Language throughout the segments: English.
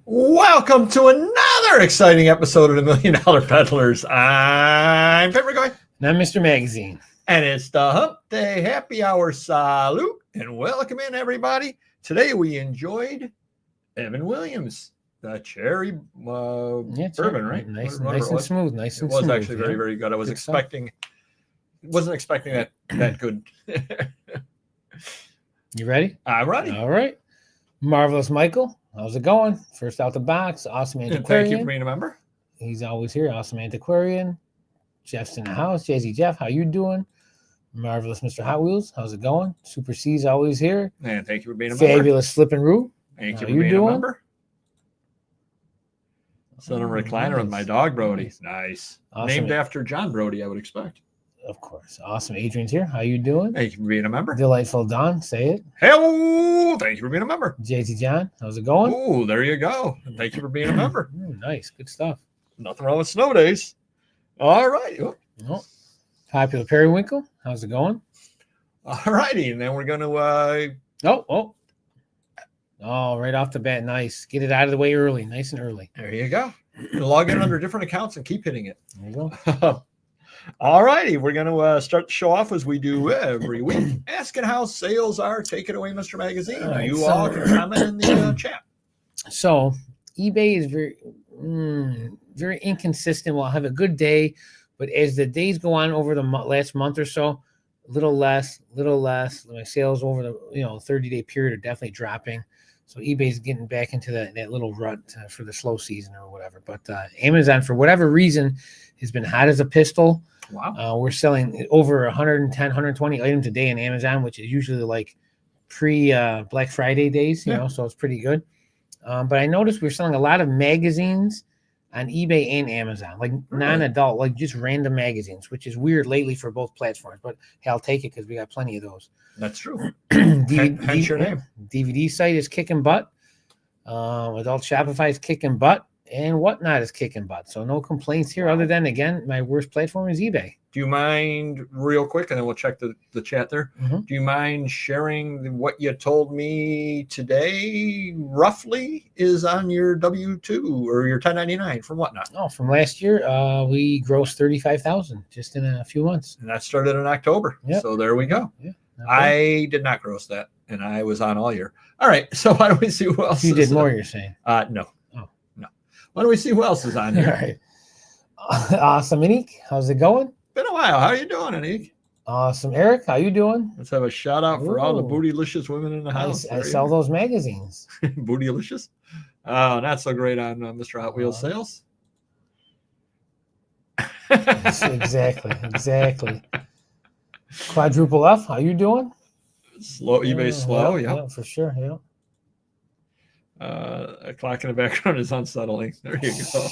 Welcome to another exciting episode of the Million Dollar Peddlers. I'm Pepper Guy. And I'm Mr. Magazine. And it's the Hump Day Happy Hour Salute. And welcome in, everybody. Today we enjoyed Evan Williams, the cherry bourbon, right? Nice and smooth. It was actually very, very good. I was wasn't expecting that good. You ready? I'm ready. All right. Marvelous Michael. How's it going? First out the box. Awesome Antiquarian. Thank you for being a member. He's always here. Awesome Antiquarian. Jeff's in the house. Jazzy Jeff, how you doing? Marvelous Mr. Hot Wheels. How's it going? Super C's always here. And thank you for being a member. Fabulous Flippin' Root. Thank you for being a member. Son of recliner with my dog Brody. Nice. Awesome. Named after John Brody, I would expect. Of course. Awesome. Adrian's here. How you doing? Thank you for being a member. Delightful Don. Say it. Hello. Thank you for being a member. JT John. How's it going? Oh, there you go. Thank you for being a member. Ooh, nice. Good stuff. Nothing wrong with snow days. All right. Oh. Popular Periwinkle. How's it going? All righty. And then we're going to... right off the bat. Nice. Get it out of the way early. Nice and early. There you go. Log in under different accounts and keep hitting it. There you go. All righty. We're going to start the show off as we do every week. Asking how sales are. Take it away, Mr. Magazine. All right, you all can comment in the chat. So eBay is very inconsistent. We'll have a good day, but as the days go on over the last month or so, a little less. My sales over the 30-day period are definitely dropping. So eBay's getting back into that little rut for the slow season or whatever. But Amazon, for whatever reason, has been hot as a pistol. Wow. We're selling over 110, 120 items a day in Amazon, which is usually like pre-Black Friday days, so it's pretty good. But I noticed we're selling a lot of magazines on eBay and Amazon, like non-adult, like just random magazines, which is weird lately for both platforms. But hey, I'll take it because we got plenty of those. That's true. Hence your name. DVD site is kicking butt. Adult Shopify is kicking butt. And Whatnot is kicking butt. So no complaints here other than, again, my worst platform is eBay. Do you mind, real quick, and then we'll check the chat there. Mm-hmm. Do you mind sharing what you told me today roughly is on your W-2 or your 1099 from Whatnot? Oh, from last year, we grossed $35,000 just in a few months. And that started in October. Yep. So there we go. Yeah, I did not gross that, and I was on all year. All right, so why don't we see who else you did more, you're saying? No. Why don't we see who else is on here? All right. Awesome, Anik. How's it going? Been a while. How are you doing, Anik? Awesome, Eric. How you doing? Let's have a shout out for all the bootylicious women in the house. I sell those magazines. Bootylicious? Oh, not so great on Mr. Hot Wheels sales. Exactly. Quadruple F. How you doing? Slow. eBay slow. Yeah, for sure. Yeah. A clock in the background is unsettling. There you go.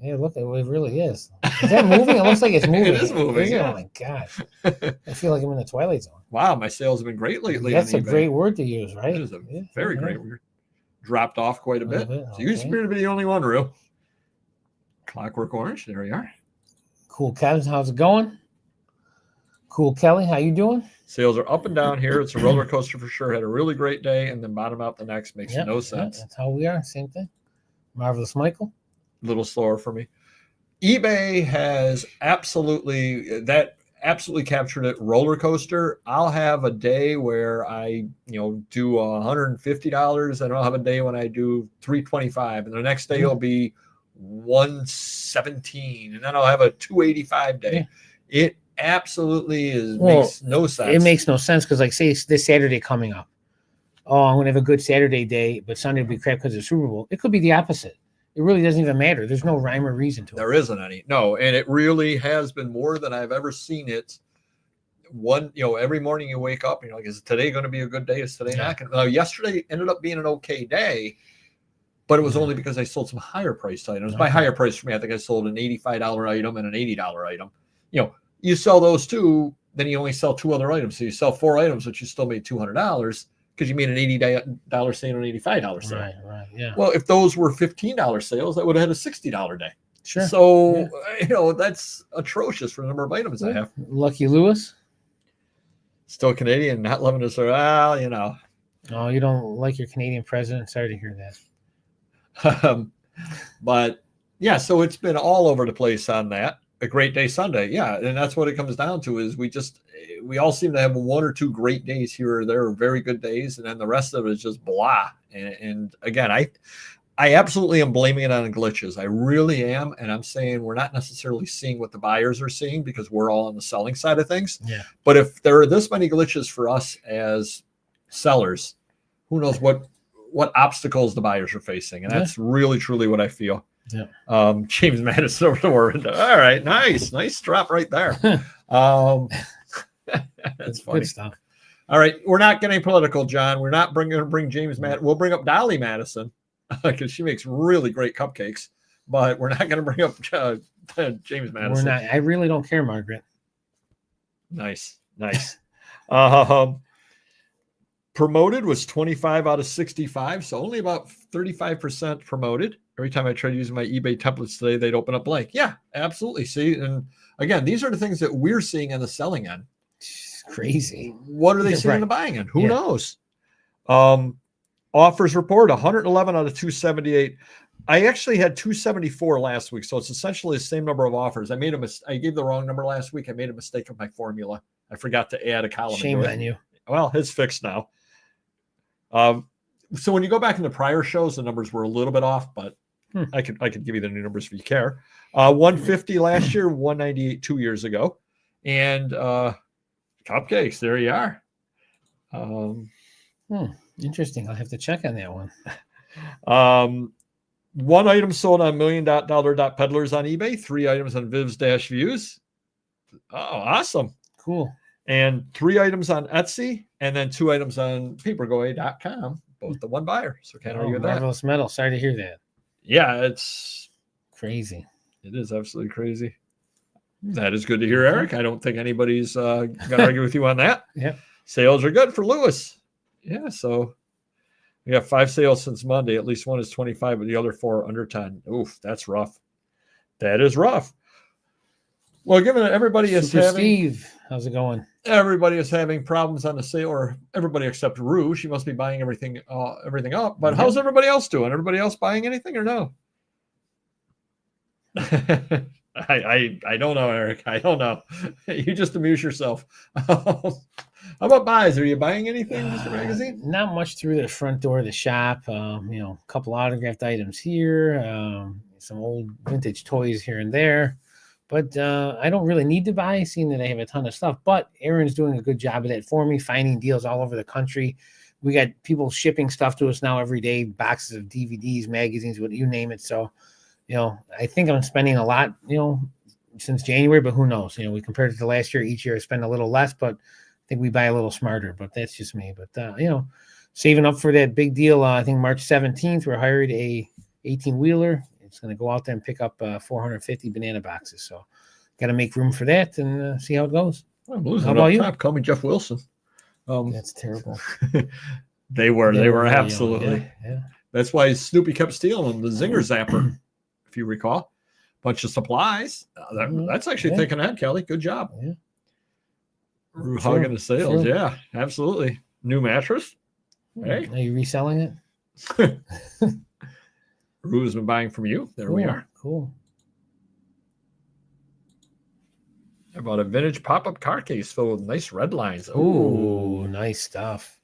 Yeah, look, it really is. Is that moving? It looks like it's moving. It is moving. Oh my god! I feel like I'm in the Twilight Zone. Wow, my sales have been great lately. That's a great word to use, right? It is a very great word. Dropped off quite a bit. So you appear to be the only one, real. Clockwork Orange. There we are. Cool, Kevin. How's it going? Cool, Kelly. How you doing? Sales are up and down here. It's a roller coaster for sure. Had a really great day and then bottom out the next. Makes no sense. That's how we are. Same thing. Marvelous Michael. A little slower for me. eBay has absolutely captured it. Roller coaster. I'll have a day where I, do $150 and I'll have a day when I do $325 and the next day it'll be $117 and then I'll have a $285 day. Yeah. It absolutely makes no sense. It makes no sense because, like, say this Saturday coming up. Oh, I'm going to have a good Saturday day, but Sunday will be crap because of the Super Bowl. It could be the opposite. It really doesn't even matter. There's no rhyme or reason to it. There isn't any. No, and it really has been more than I've ever seen it. Every morning you wake up and you're like, is today going to be a good day? Is today not going to? Now, yesterday ended up being an okay day, but it was only because I sold some higher priced items. By higher price for me, I think I sold an $85 item and an $80 item. You sell those two, then you only sell two other items. So you sell four items, but you still made $200 because you made an $80 sale and an $85 sale. Right, yeah. Well, if those were $15 sales, I would have had a $60 day. Sure. So, that's atrocious for the number of items I have. Lucky Lewis. Still Canadian, not loving us. Oh, you don't like your Canadian president? Sorry to hear that. But yeah, so it's been all over the place on that. A great day Sunday. Yeah. And that's what it comes down to is we all seem to have one or two great days here or there, very good days. And then the rest of it is just blah. And again, I absolutely am blaming it on glitches. I really am. And I'm saying we're not necessarily seeing what the buyers are seeing because we're all on the selling side of things. Yeah. But if there are this many glitches for us as sellers, who knows what obstacles the buyers are facing. And that's really, truly what I feel. Yeah. James Madison over the window. All right. Nice drop right there. That's funny. Good stuff. All right. We're not getting political, John. We're not going to bring James Madison. We'll bring up Dolly Madison because she makes really great cupcakes, but we're not going to bring up James Madison. We're not. I really don't care, Margaret. Nice. Promoted was 25 out of 65, so only about 35% promoted. Every time I try to use my eBay templates today, they'd open up blank. Yeah, absolutely. See, and again, these are the things that we're seeing on the selling end. It's crazy. What are they seeing on the buying end? Who knows? Offers report 111 out of 278. I actually had 274 last week, so it's essentially the same number of offers. I gave the wrong number last week. I made a mistake of my formula. I forgot to add a column. Shame on you. Well, it's fixed now. So when you go back in the prior shows, the numbers were a little bit off, but I could give you the new numbers if you care. 150 last year, 198 2 years ago, and cupcakes. There you are. Interesting. I'll have to check on that one. One item sold on $1,000,000 on eBay. 3 items on Vivs-Views. Oh, awesome. Cool. And 3 items on Etsy, and then 2 items on papergoy.com. Both the one buyer. So can't argue with that. Marvelous metal. Sorry to hear that. Yeah, it's crazy. It is absolutely crazy. That is good to hear, Eric. I don't think anybody's going to argue with you on that. Yeah. Sales are good for Lewis. Yeah, so we got 5 sales since Monday. At least one is 25, but the other 4 are under 10. Oof, that's rough. That is rough. Well, given that everybody is Steve, how's it going? Everybody is having problems on the sale, or everybody except Rue. She must be buying everything up. But how's everybody else doing? Everybody else buying anything or no? I don't know, Eric. I don't know. You just amuse yourself. How about buys? Are you buying anything, Mr. Magazine? Not much through the front door of the shop. A couple autographed items here, some old vintage toys here and there. But I don't really need to buy, seeing that I have a ton of stuff. But Aaron's doing a good job of that for me, finding deals all over the country. We got people shipping stuff to us now every day, boxes of DVDs, magazines, what you name it. So, I think I'm spending a lot, since January, but who knows? We compared it to last year. Each year I spend a little less, but I think we buy a little smarter. But that's just me. But, saving up for that big deal. I think March 17th, we're hired a 18-wheeler. It's going to go out there and pick up 450 banana boxes. So got to make room for that and see how it goes. I'm losing how about you? Call me Jeff Wilson. That's terrible. They were absolutely. Yeah. That's why Snoopy kept stealing them, the Zinger Zapper, if you recall. Bunch of supplies. That's actually thinking ahead, Kelly. Good job. Yeah. Hogging the sales. Sure. Yeah, absolutely. New mattress. Hey. Are you reselling it? Rue has been buying from you. There we are. Cool. How about a vintage pop-up car case filled with nice red lines? Oh, nice stuff.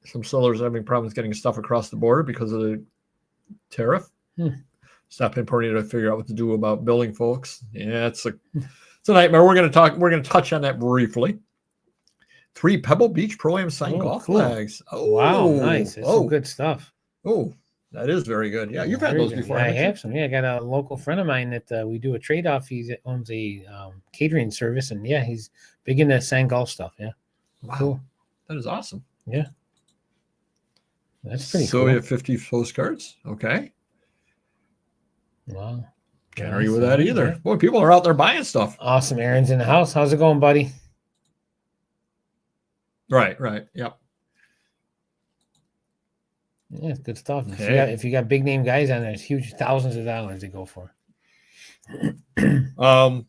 Some sellers are having problems getting stuff across the border because of the tariff. Stop importing to figure out what to do about billing folks. Yeah, it's a nightmare. We're going to touch on that briefly. 3 Pebble Beach Pro-Am signed golf flags. Oh, wow, nice. That's some good stuff. Oh, that is very good. Yeah, you've had those before. Yeah, I have some. Yeah, I got a local friend of mine that we do a trade-off. He owns a catering service, and yeah, he's big into signed golf stuff. Yeah. Wow. Cool. That is awesome. Yeah. That's pretty cool. So we have 50 postcards. Okay. Wow. Can't argue with that either. Boy, people are out there buying stuff. Awesome. Aaron's in the house. How's it going, buddy? Right. Yep. Yeah, it's good stuff. If you got big name guys on there, it's huge, thousands of dollars they go for. The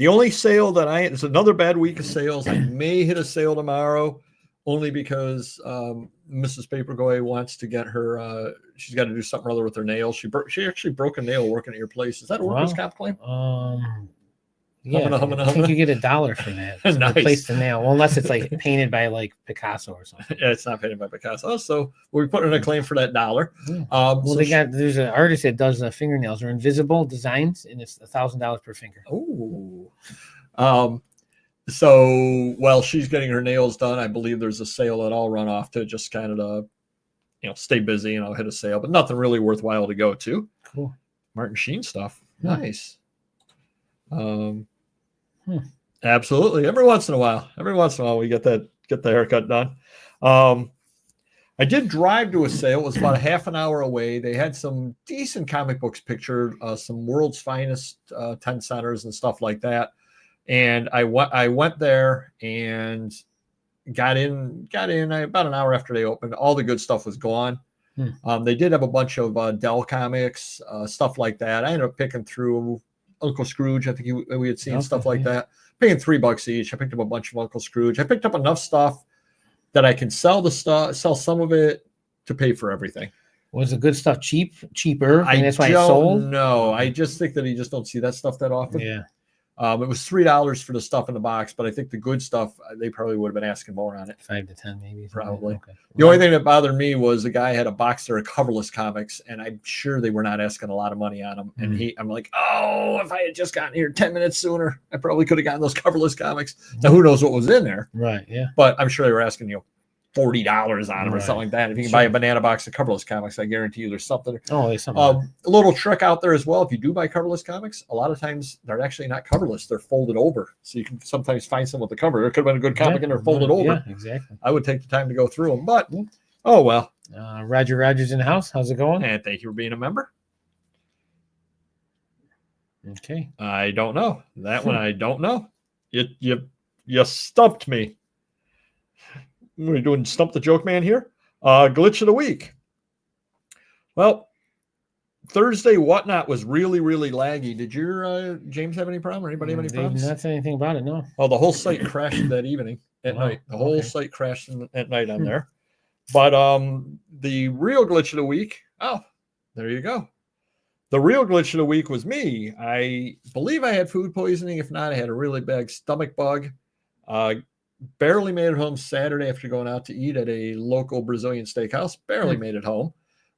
only sale that it's another bad week of sales. I may hit a sale tomorrow only because Mrs. Paperboy wants to get her. She's got to do something or other with her nails. She actually broke a nail working at your place. Is that a workers' comp claim? Yeah, I think you get $1 for that to Nice. replace the nail. Well, unless it's like painted by like Picasso or something. Yeah, it's not painted by Picasso. So we put in a claim for that $1. Yeah. Well, so there's an artist that does fingernails or invisible designs, and it's $1,000 per finger. Oh. So while she's getting her nails done, I believe there's a sale that I'll run off to just kind of, stay busy and I'll hit a sale, but nothing really worthwhile to go to. Cool. Martin Sheen stuff. Nice. Absolutely. Every once in a while we get the haircut done. I did drive to a sale. It was about a half an hour away. They had some decent comic books pictured, some world's finest 10 centers and stuff like that. And I went there and got in about an hour after they opened. All the good stuff was gone. They did have a bunch of Dell comics, stuff like that. I ended up picking through Uncle Scrooge. I think we had seen stuff like that. Paying $3 each. I picked up a bunch of Uncle Scrooge. I picked up enough stuff that I can sell some of it to pay for everything. Was the good stuff cheaper? And that's why it sold? No, I just think that you just don't see that stuff that often. Yeah. It was $3 for the stuff in the box, but I think the good stuff, they probably would have been asking more on it. 5 to 10 maybe. Probably. Okay. The only thing that bothered me was the guy had a box there of coverless comics, and I'm sure they were not asking a lot of money on them. And I'm like, oh, if I had just gotten here 10 minutes sooner, I probably could have gotten those coverless comics. Now, who knows what was in there? Right, yeah. But I'm sure they were asking, $40 on them or something like that. If you can buy a banana box of coverless comics, I guarantee you there's something. Oh, there's something. A little trick out there as well. If you do buy coverless comics, a lot of times they're actually not coverless. They're folded over. So you can sometimes find some with the cover. There could have been a good comic and they're folded over. Yeah, exactly. I would take the time to go through them, but oh well. Roger Rogers in the house. How's it going? And thank you for being a member. Okay. I don't know. That one I don't know. You stumped me. We're doing Stump the Joke Man here. Glitch of the week. Well, Thursday Whatnot was really, really laggy. Did your James have any problem? Or anybody have any problems? Not saying anything about it, no. Oh, the whole site crashed that evening at night. The whole site crashed at night on there. But the real glitch of the week, there you go. The real glitch of the week was me. I believe I had food poisoning. If not, I had a really bad stomach bug. Barely made it home Saturday after going out to eat at a local Brazilian steakhouse. Barely made it home.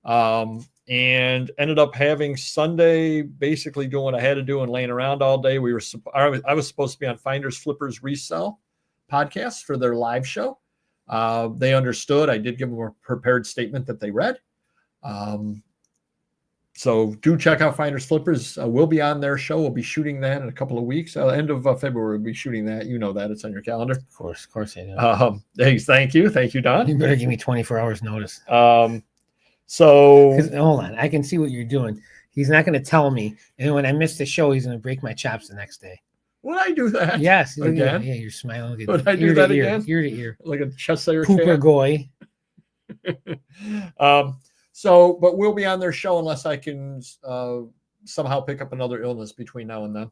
And ended up having Sunday basically doing what I had to do and laying around all day. I was supposed to be on Finders Flippers Resell podcast for their live show. They understood. I did give them a prepared statement that they read. So do check out Finders Flippers. We'll be on their show. We'll be shooting that in a couple of weeks. End of February, we'll be shooting that. You know that. It's on your calendar. Of course I know. Thank you. Thank you, Don. You better give me 24 hours notice. So hold on. I can see what you're doing. He's not going to tell me. And when I miss the show, he's going to break my chops the next day. Would I do that? Yes. Again? Yeah, you're smiling. Would I do that again? Ear to ear. Like a chest sayer Pooper goy. But we'll be on their show unless I can somehow pick up another illness between now and then.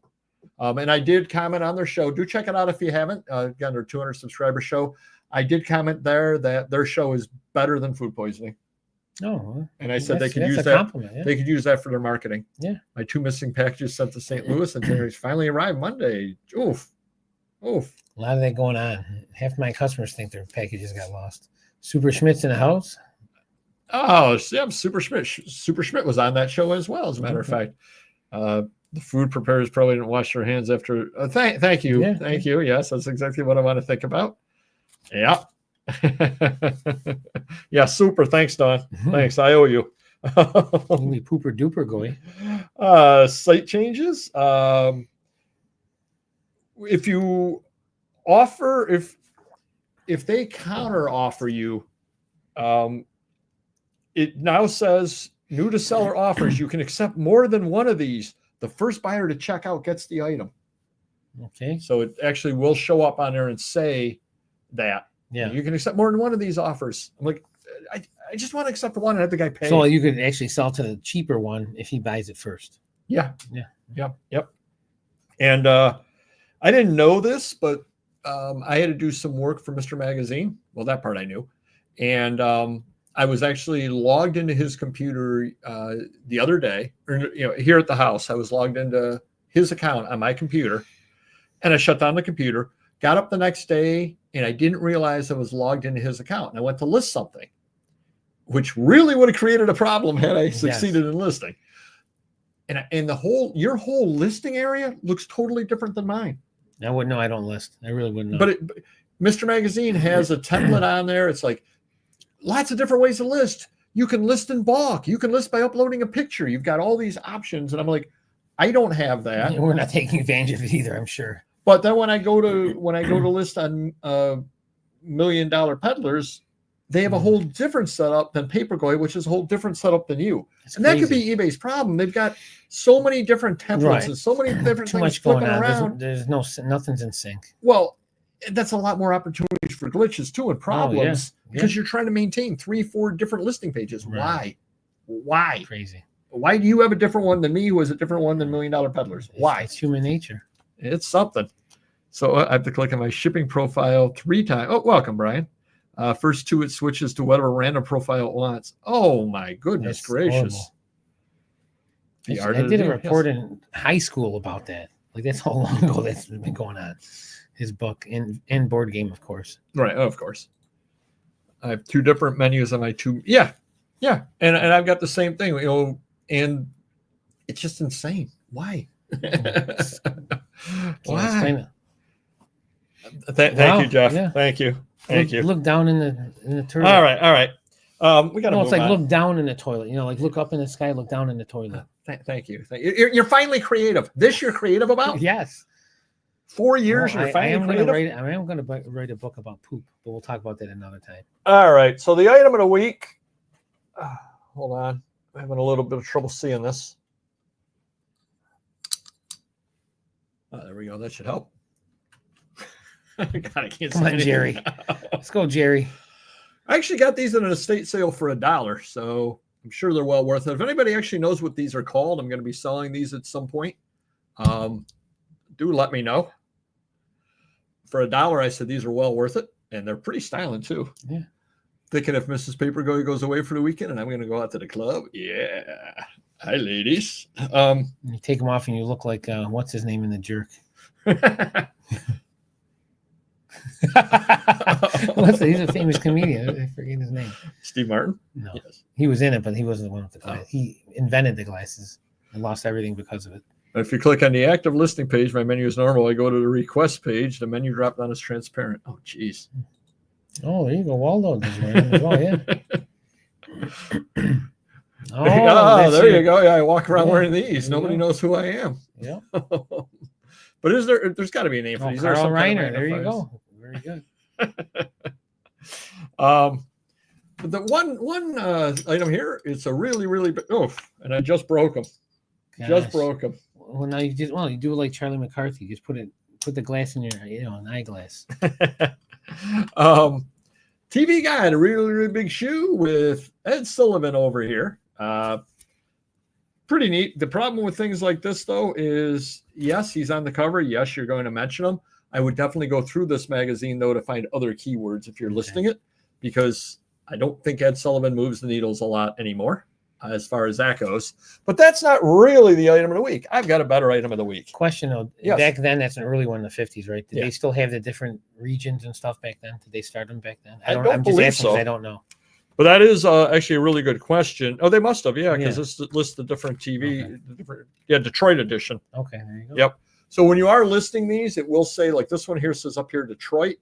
And I did comment on their show. Do check it out if you haven't. Again, their 200 subscriber show. I did comment there that their show is better than food poisoning. Oh, and I said they could use that. Yeah. They could use that for their marketing. Yeah. My 2 missing packages sent to St. Louis and they finally arrived Monday. Oof. A lot of that going on. Half my customers think their packages got lost. Super Schmidt's in the house. Oh, yeah, Super Schmidt. Super Schmidt was on that show as well, as a matter of fact. The food preparers probably didn't wash their hands after. Thank you. Yeah. Thank you. Yes, that's exactly what I want to think about. Yeah. Yeah, super. Thanks, Don. Thanks. I owe you. Holy pooper duper goy. Site changes. If you offer, if they counter offer you, it now says new to seller offers. You can accept more than one of these. The first buyer to check out gets the item. Okay. So it actually will show up on there and say that. Yeah. You can accept more than one of these offers. I'm like, I just want to accept the one and have the guy pay. So you could actually sell to the cheaper one if he buys it first. Yeah. Yep. And I didn't know this, but I had to do some work for Mr. Magazine. Well, that part I knew. And I was actually logged into his computer the other day, or here at the house. I was logged into his account on my computer, and I shut down the computer, got up the next day, and I didn't realize I was logged into his account. And I went to list something, which really would have created a problem had I succeeded in listing. And your whole listing area looks totally different than mine. I wouldn't know. I don't list. I really wouldn't know. But Mr. Magazine has a template on there. It's like lots of different ways to list. You can list in bulk. You can list by uploading a picture. You've got all these options. And I'm like, I don't have that. We're not taking advantage of it either, I'm sure. But then when I go to list on $1 Million Peddlers, they have a whole different setup than Paperboy, which is a whole different setup than you. It's and crazy. That could be eBay's problem. They've got so many different templates and so many different Too things much flipping going on. around. There's nothing's in sync. Well, that's a lot more opportunities for glitches too and problems because you're trying to maintain 3-4 different listing pages. Right. Why? Crazy. Why do you have a different one than me who has a different one than $1 Million Peddlers? Why? It's human nature. It's something. So I have to click on my shipping profile 3 times. Oh, welcome, Brian. First 2, it switches to whatever random profile it wants. Oh, my goodness gracious. I did a report in high school about that. Like, that's how long ago that's been going on. His book and board game, of course. Right, of course. I have 2 different menus on my 2. Yeah. And I've got the same thing, and it's just insane. Why? Why? Thank you, Jeff. Yeah. Thank you. Look down in the toilet. All right. We got to. It's like look down in the toilet. Like look up in the sky, look down in the toilet. Thank you. You're finally creative. This you're creative about? Yes. 4 years. You're finally creative. I am going to write a book about poop, but we'll talk about that another time. All right. So the item of the week. Hold on. I'm having a little bit of trouble seeing this. There we go. That should help. God, I can't Come on, Jerry. Let's go, Jerry. I actually got these at an estate sale for $1, so I'm sure they're well worth it. If anybody actually knows what these are called, I'm going to be selling these at some point. Do let me know. For $1, I said these are well worth it, and they're pretty styling too. Yeah. Thinking if Mrs. Paperboy goes away for the weekend and I'm going to go out to the club. Yeah. Hi, ladies. You take them off and you look like what's his name in The Jerk? He's a famous comedian. I forget his name. Steve Martin? No. Yes. He was in it, but he wasn't the one with the glasses. He invented the glasses and lost everything because of it. If you click on the active listing page, my menu is normal. I go to the request page. The menu drop down is transparent. Oh, geez. Oh, there you go. Waldo is wearing as well, yeah. There you go. Yeah, I walk around wearing these. Nobody knows who I am. Yeah. But there's got to be a name for these. Carl Reiner. There you go. Very good. The one item here, it's a really, really big. Oh, and I just broke them. Gosh. Just broke them. Well, now you do it like Charlie McCarthy. Just put the glass in your, an eyeglass. TV Guide, a really, really big shoe with Ed Sullivan over here. Pretty neat. The problem with things like this, though, is yes, he's on the cover. Yes, you're going to mention him. I would definitely go through this magazine, though, to find other keywords if you're listing it, because I don't think Ed Sullivan moves the needles a lot anymore as far as that goes. But that's not really the item of the week. I've got a better item of the week. Question, though. Yes. Back then, that's an early one in the 50s, right? Did they still have the different regions and stuff back then? Did they start them back then? I'm just asking because I don't know. But that is actually a really good question. Oh, they must have, because this lists the different TV, Detroit edition. Okay, there you go. Yep. So when you are listing these, it will say, like this one here says up here, Detroit.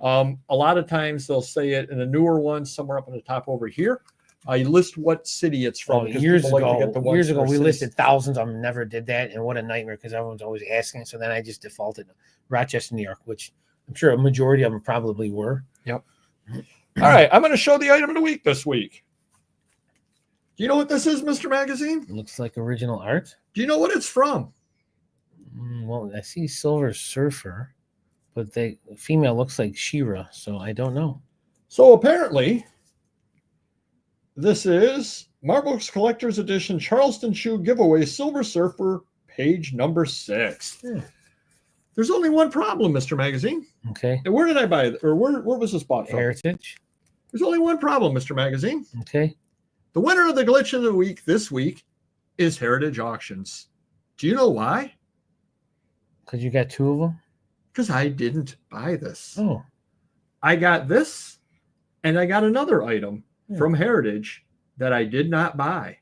A lot of times they'll say it in a newer one somewhere up on the top over here. You list what city it's from. Years ago, we listed thousands of them. Never did that, and what a nightmare because everyone's always asking. So then I just defaulted Rochester, New York, which I'm sure a majority of them probably were. Yep. All right, I'm going to show the item of the week this week. Do you know what this is, Mr. Magazine? Looks like original art. Do you know what it's from? Well, I see Silver Surfer, but the female looks like She-Ra, so I don't know. So apparently, this is Marbles Collector's Edition Charleston Shoe Giveaway Silver Surfer, page number 6. There's only one problem, Mr. Magazine. Okay. And where did I buy it? Or where was this bought from? Heritage. There's only one problem, Mr. Magazine. Okay. The winner of the glitch of the week this week is Heritage Auctions. Do you know why? Because you got 2 of them? Because I didn't buy this. Oh. I got this, and I got another item from Heritage that I did not buy.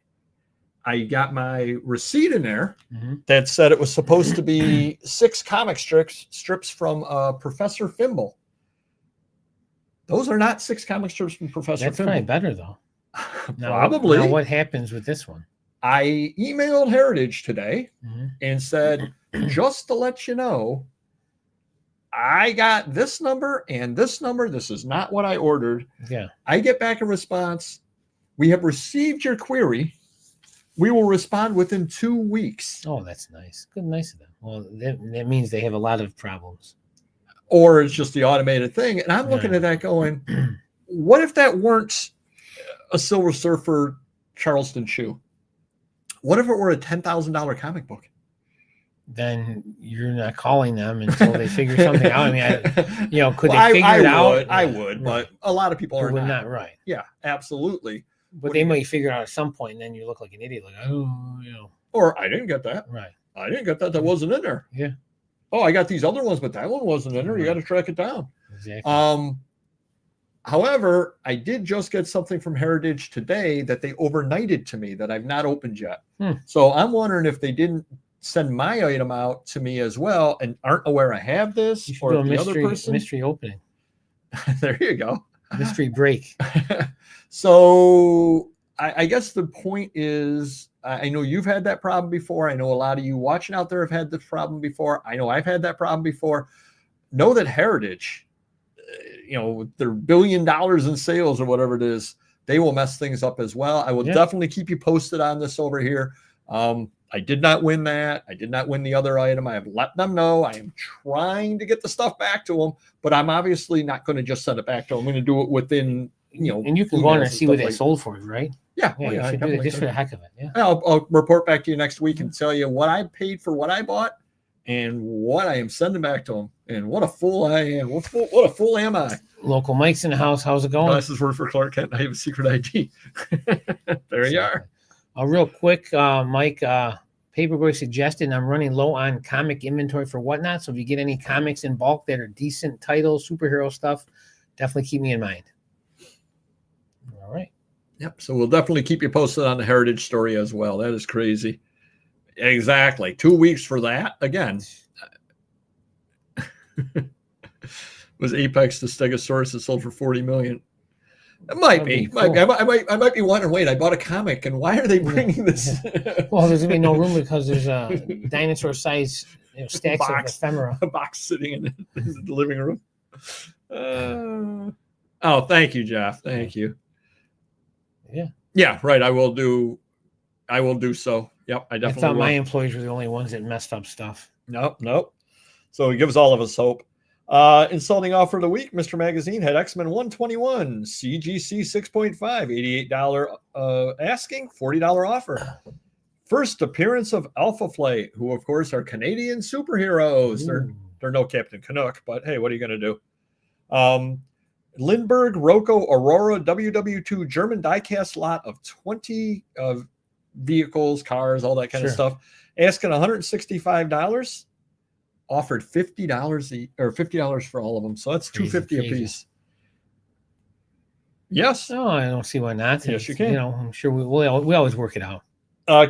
I got my receipt in there that said it was supposed to be 6 comic strips from Professor Fimble. Those are not 6 comic strips from Professor That's Fimble. probably better, though. Probably. Now, what happens with this one? I emailed Heritage today and said, just to let you know, I got this number and this number. This is not what I ordered. Yeah. I get back a response. We have received your query. We will respond within 2 weeks. Oh, that's nice. Good, nice of them. Well, that means they have a lot of problems. Or it's just the automated thing. And I'm looking at that going, what if that weren't a Silver Surfer Charleston shoe? What if it were a $10,000 comic book? Then you're not calling them until they figure something out. I mean, could they figure it out? I would, but a lot of people are not right. Yeah, absolutely. But they might figure it out at some point, and then you look like an idiot, like, Or I didn't get that. Right. I didn't get that. That wasn't in there. Yeah. Oh, I got these other ones, but that one wasn't in there. You got to track it down. Exactly. However, I did just get something from Heritage today that they overnighted to me that I've not opened yet. So I'm wondering if they didn't send my item out to me as well and aren't aware I have this, or the other person. Mystery opening. There you go. Mystery break. So I guess the point is, I know you've had that problem before. I know a lot of you watching out there have had this problem before. I know I've had that problem before. Know that Heritage, with their $1 billion in sales or whatever it is, they will mess things up as well. I will definitely keep you posted on this over here. I did not win that. I did not win the other item. I have let them know. I am trying to get the stuff back to them, but I'm obviously not going to just send it back to them. I'm going to do it within, and you can go on and see what they sold for, right? Yeah. Yeah, you should do it just for the heck of it. Yeah. I'll report back to you next week and tell you what I paid for what I bought and what I am sending back to them. And what a fool I am. What a fool am I? Local Mike's in the house. How's it going? Glasses work for Clark Kent. I have a secret ID. There you are. Real quick, Mike, Paperboy suggested I'm running low on comic inventory for Whatnot. So if you get any comics in bulk that are decent titles, superhero stuff, definitely keep me in mind. All right. Yep. So we'll definitely keep you posted on the Heritage story as well. That is crazy. Exactly. 2 weeks for that. Again, was Apex the Stegosaurus that sold for $40 million? It might be. Cool. I might be wondering, wait, I bought a comic, and why are they bringing this? Well, there's going to be no room because there's a dinosaur-sized stacks of ephemera. A box sitting in the living room. Oh, thank you, Jeff. Thank you. Yeah. Yeah, right. I will do so. Yep, I definitely thought my employees were the only ones that messed up stuff. Nope. So it gives all of us hope. Insulting offer of the week, Mr. Magazine had X-Men 121, CGC 6.5, $88 asking, $40 offer. First appearance of Alpha Flight, who of course are Canadian superheroes. They're no Captain Canuck, but hey, what are you going to do? Lindbergh, Rocco, Aurora, WW2 German diecast lot of 20 vehicles, cars, all that kind of stuff. Asking $165. Offered $50 for all of them, so that's $250 a piece. Yes. Oh, I don't see why not. Yes, you can. I'm sure we always work it out.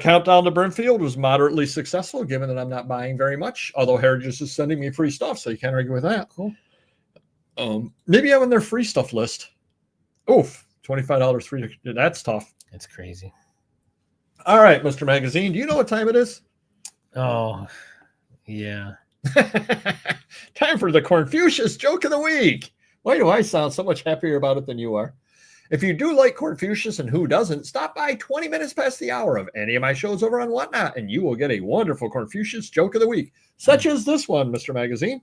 Countdown to Brimfield was moderately successful, given that I'm not buying very much. Although Heritage is sending me free stuff, so you can't argue with that. Cool. Maybe I'm on their free stuff list. Oof, $25 free. That's tough. That's crazy. All right, Mr. Magazine, do you know what time it is? Oh, yeah. Time for the Cornfucius joke of the week. Why do I sound so much happier about it than you are? If you do like Cornfucius, and who doesn't, stop by 20 minutes past the hour of any of my shows over on Whatnot, and you will get a wonderful Cornfucius joke of the week, such as this one, Mr. Magazine.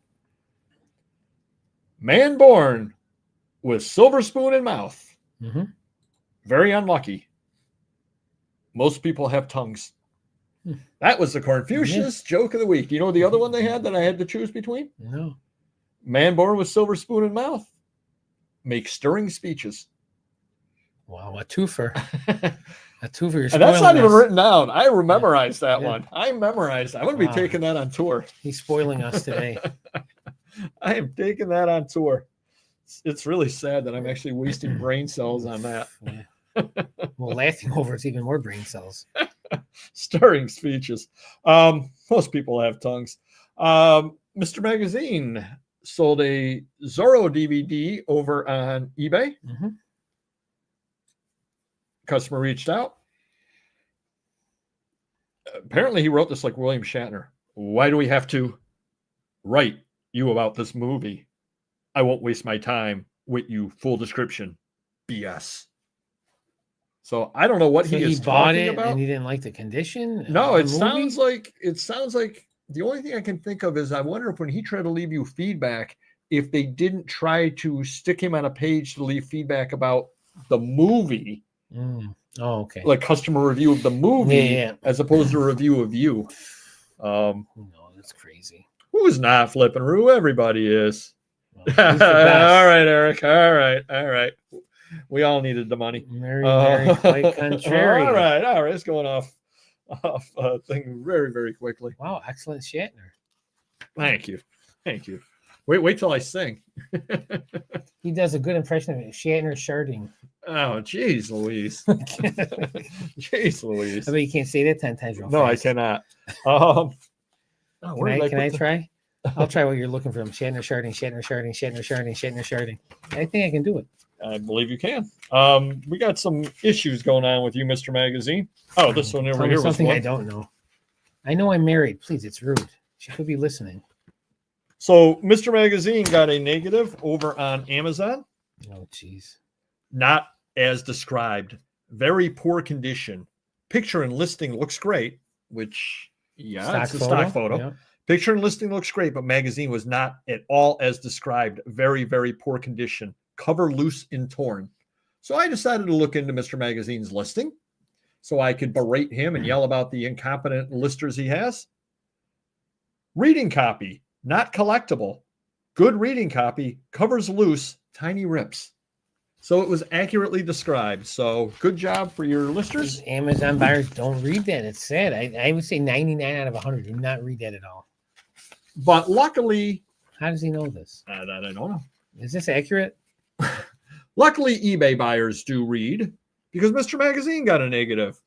Man born with silver spoon in mouth. Very unlucky. Most people have tongues. That was the Confucius joke of the week. You know the other one they had that I had to choose between? No. Man born with silver spoon in mouth. Make stirring speeches. Wow, a twofer. A twofer. You're And that's not spoiling even us. written down. I memorized that Yeah. one. I memorized that. I'm going to Wow. be taking that on tour. He's spoiling us today. I am taking that on tour. It's really sad that I'm actually wasting brain cells on that. Yeah. Well, laughing over it's even more brain cells. Stirring speeches. Most people have tongues. Mr. Magazine sold a Zorro DVD over on eBay. Mm-hmm. Customer reached out. Apparently, he wrote this like William Shatner. Why do we have to write you about this movie? I won't waste my time with you. Full description. BS. So I don't know what So he is bought talking it about. and he didn't like the condition. No, of it the movie? sounds like the only thing I can think of is I wonder if when he tried to leave you feedback, if they didn't try to stick him on a page to leave feedback about the movie. Mm. Oh, okay. Like customer review of the movie, Yeah. as opposed to a review of you. No, that's crazy. Who's not flipping Rue? Everybody is. Well, he's the best. All right, Eric. All right. We all needed the money. Very quite contrary. All right. It's going off thing very, very quickly. Wow, excellent Shatner. Thank you. Wait till I sing. He does a good impression of Shatner sharding. Oh, jeez, Louise. Jeez, Louise. I bet you can't say that 10 times real No, fast. I cannot. Can I try? I'll try what you're looking for. Shatner sharding. I think I can do it. I believe you can. We got some issues going on with you, Mr. Magazine. Oh, this one over Tell me here was something one. I don't know. I know I'm married. Please, it's rude. She could be listening. So, Mr. Magazine got a negative over on Amazon. Oh, jeez. Not as described. Very poor condition. Picture and listing looks great, which, it's a stock photo. Yeah. Picture and listing looks great, but magazine was not at all as described. Very, very poor condition. Cover loose and torn. So I decided to look into Mr. Magazine's listing so I could berate him and yell about the incompetent listers he has. Reading copy, not collectible. Good reading copy, covers loose, tiny rips. So it was accurately described. So good job for your listers. Amazon buyers don't read that. It's sad. I would say 99 out of 100 do not read that at all. But luckily, how does he know this? I don't know. Is this accurate? Luckily, eBay buyers do read because Mr. Magazine got a negative.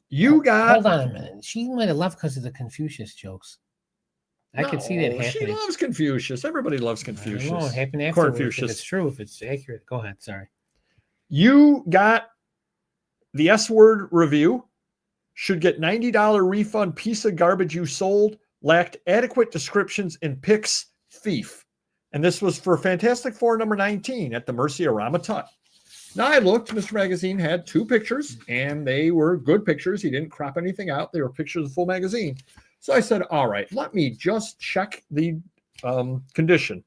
You got. Hold on a minute. She might have left because of the Confucius jokes. I could see that happening. She loves Confucius. Everybody loves I don't Confucius. know. It happened afterwards. Confucius. If it's true, if it's accurate. Go ahead. Sorry. You got the S word review. Should get $90 refund. Piece of garbage you sold. Lacked adequate descriptions and pics. Thief. And this was for Fantastic Four number 19 at the Mercy Arama Tut. Now I looked, Mr. Magazine had 2 pictures, and they were good pictures. He didn't crop anything out. They were pictures of the full magazine. So I said, all right, let me just check the condition.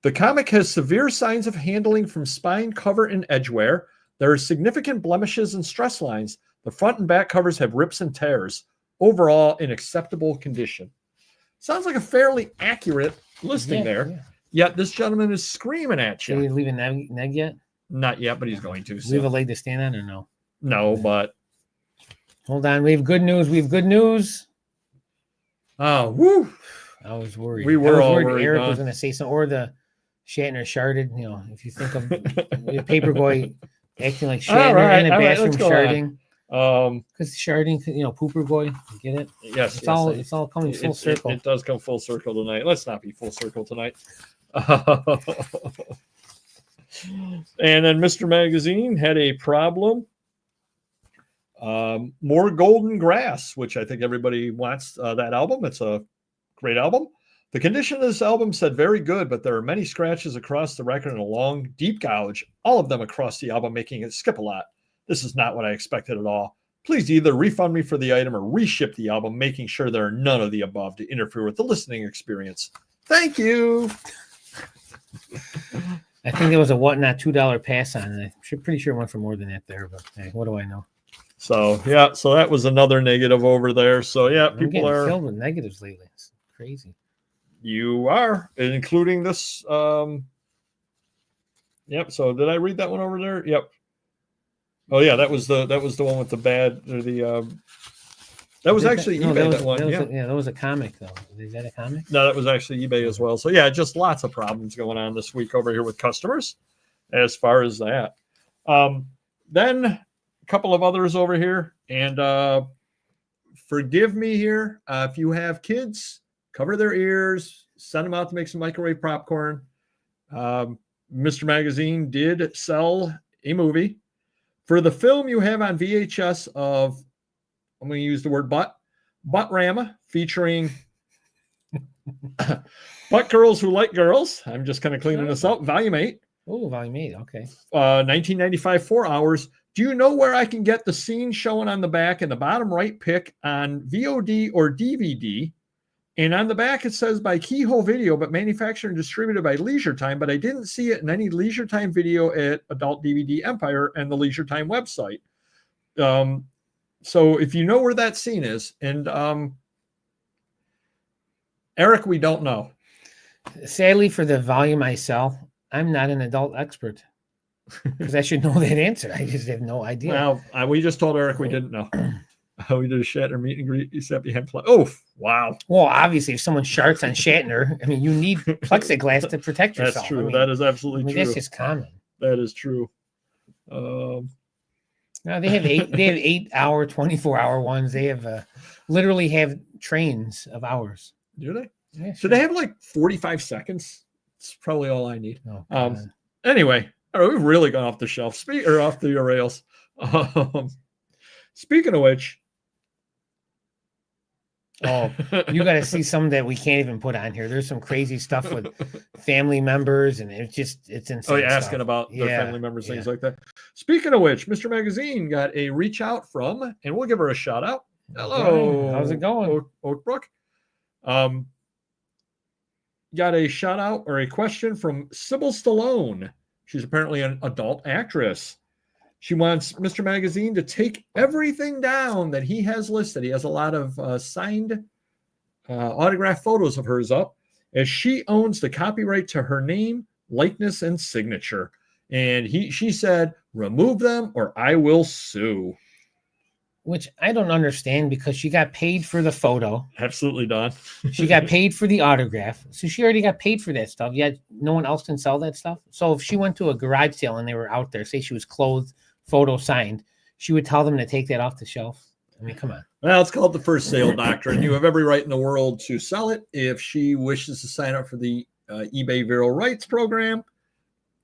The comic has severe signs of handling from spine, cover, and edge wear. There are significant blemishes and stress lines. The front and back covers have rips and tears. Overall, in acceptable condition. Sounds like a fairly accurate listing there. Yeah. Yet this gentleman is screaming at you. Did he leave a neg yet? Not yet, but he's going to. So. Leave a leg to stand on or no? No, but. Hold on. We have good news. Oh, woo. I was worried. We were all worried. Eric was going to say something, or the Shatner sharded. You know, if you think of the Paperboy acting like Shatner in a bathroom sharding. Because sharding, Pooper Boy, you get it? Yes, it's all coming full circle. It does come full circle tonight. Let's not be full circle tonight. And then Mr. Magazine had a problem. More Golden Grass, which I think everybody wants that album. It's a great album. The condition of this album said very good, but there are many scratches across the record and a long, deep gouge, all of them across the album, making it skip a lot. This is not what I expected at all. Please either refund me for the item or reship the album, making sure there are none of the above to interfere with the listening experience. Thank you. I think there was a whatnot $2 pass on, and I'm pretty sure it went for more than that there, but hey, what do I know? So yeah, so that was another negative over there. So yeah, I'm people getting are. filled with negatives lately. It's crazy. You are, including this. Yep. So did I read that one over there? Yep. Oh yeah, that was the one with the bad or the. That was actually no, eBay. That one. That was a comic though. Is that a comic? No, that was actually eBay as well. So yeah, just lots of problems going on this week over here with customers, as far as that. Then a couple of others over here, and forgive me here if you have kids, cover their ears, send them out to make some microwave popcorn. Mr. Magazine did sell a movie for the film you have on VHS of, I'm going to use the word Buttrama, featuring Butt Girls Who Like Girls. I'm just kind of cleaning this up. Volume 8. Oh, volume 8. Okay. 1995, 4 hours. Do you know where I can get the scene showing on the back in the bottom right pick on VOD or DVD? And on the back, it says by Keyhole Video, but manufactured and distributed by Leisure Time. But I didn't see it in any Leisure Time video at Adult DVD Empire and the Leisure Time website. So if you know where that scene is, and Eric, we don't know. Sadly, for the volume I sell, I'm not an adult expert because I should know that answer. I just have no idea. Well, we just told Eric we didn't know. We did a Shatner meet and greet. You said behind oh, wow. Well, obviously, if someone sharts on Shatner, I mean, you need plexiglass to protect yourself. That's true. I mean, that is absolutely true. That's just common. That is true. No, they have 8-hour, 24-hour ones. They have literally have trains of hours. Do they? Yeah, so they have like 45 seconds. It's probably all I need. Oh, anyway, we've really gone off the shelf. Off the rails. Speaking of which, oh, you got to see some that we can't even put on here. There's some crazy stuff with family members, and it's insane. Oh, you're asking about their family members, things like that. Speaking of which, Mr. Magazine got a reach out from, and we'll give her a shout out. Hello, how's it going, Oakbrook? Got a shout out or a question from Sybil Stallone. She's apparently an adult actress. She wants Mr. Magazine to take everything down that he has listed. He has a lot of signed autographed photos of hers up, as she owns the copyright to her name, likeness, and signature. And she said, remove them or I will sue. Which I don't understand, because she got paid for the photo. Absolutely, Don. She got paid for the autograph. So she already got paid for that stuff. Yet no one else can sell that stuff. So if she went to a garage sale and they were out there, say she was clothed, photo signed, she would tell them to take that off the shelf. I mean, come on. Well, it's called the first sale doctrine. You have every right in the world to sell it. If she wishes to sign up for the eBay Viral Rights program,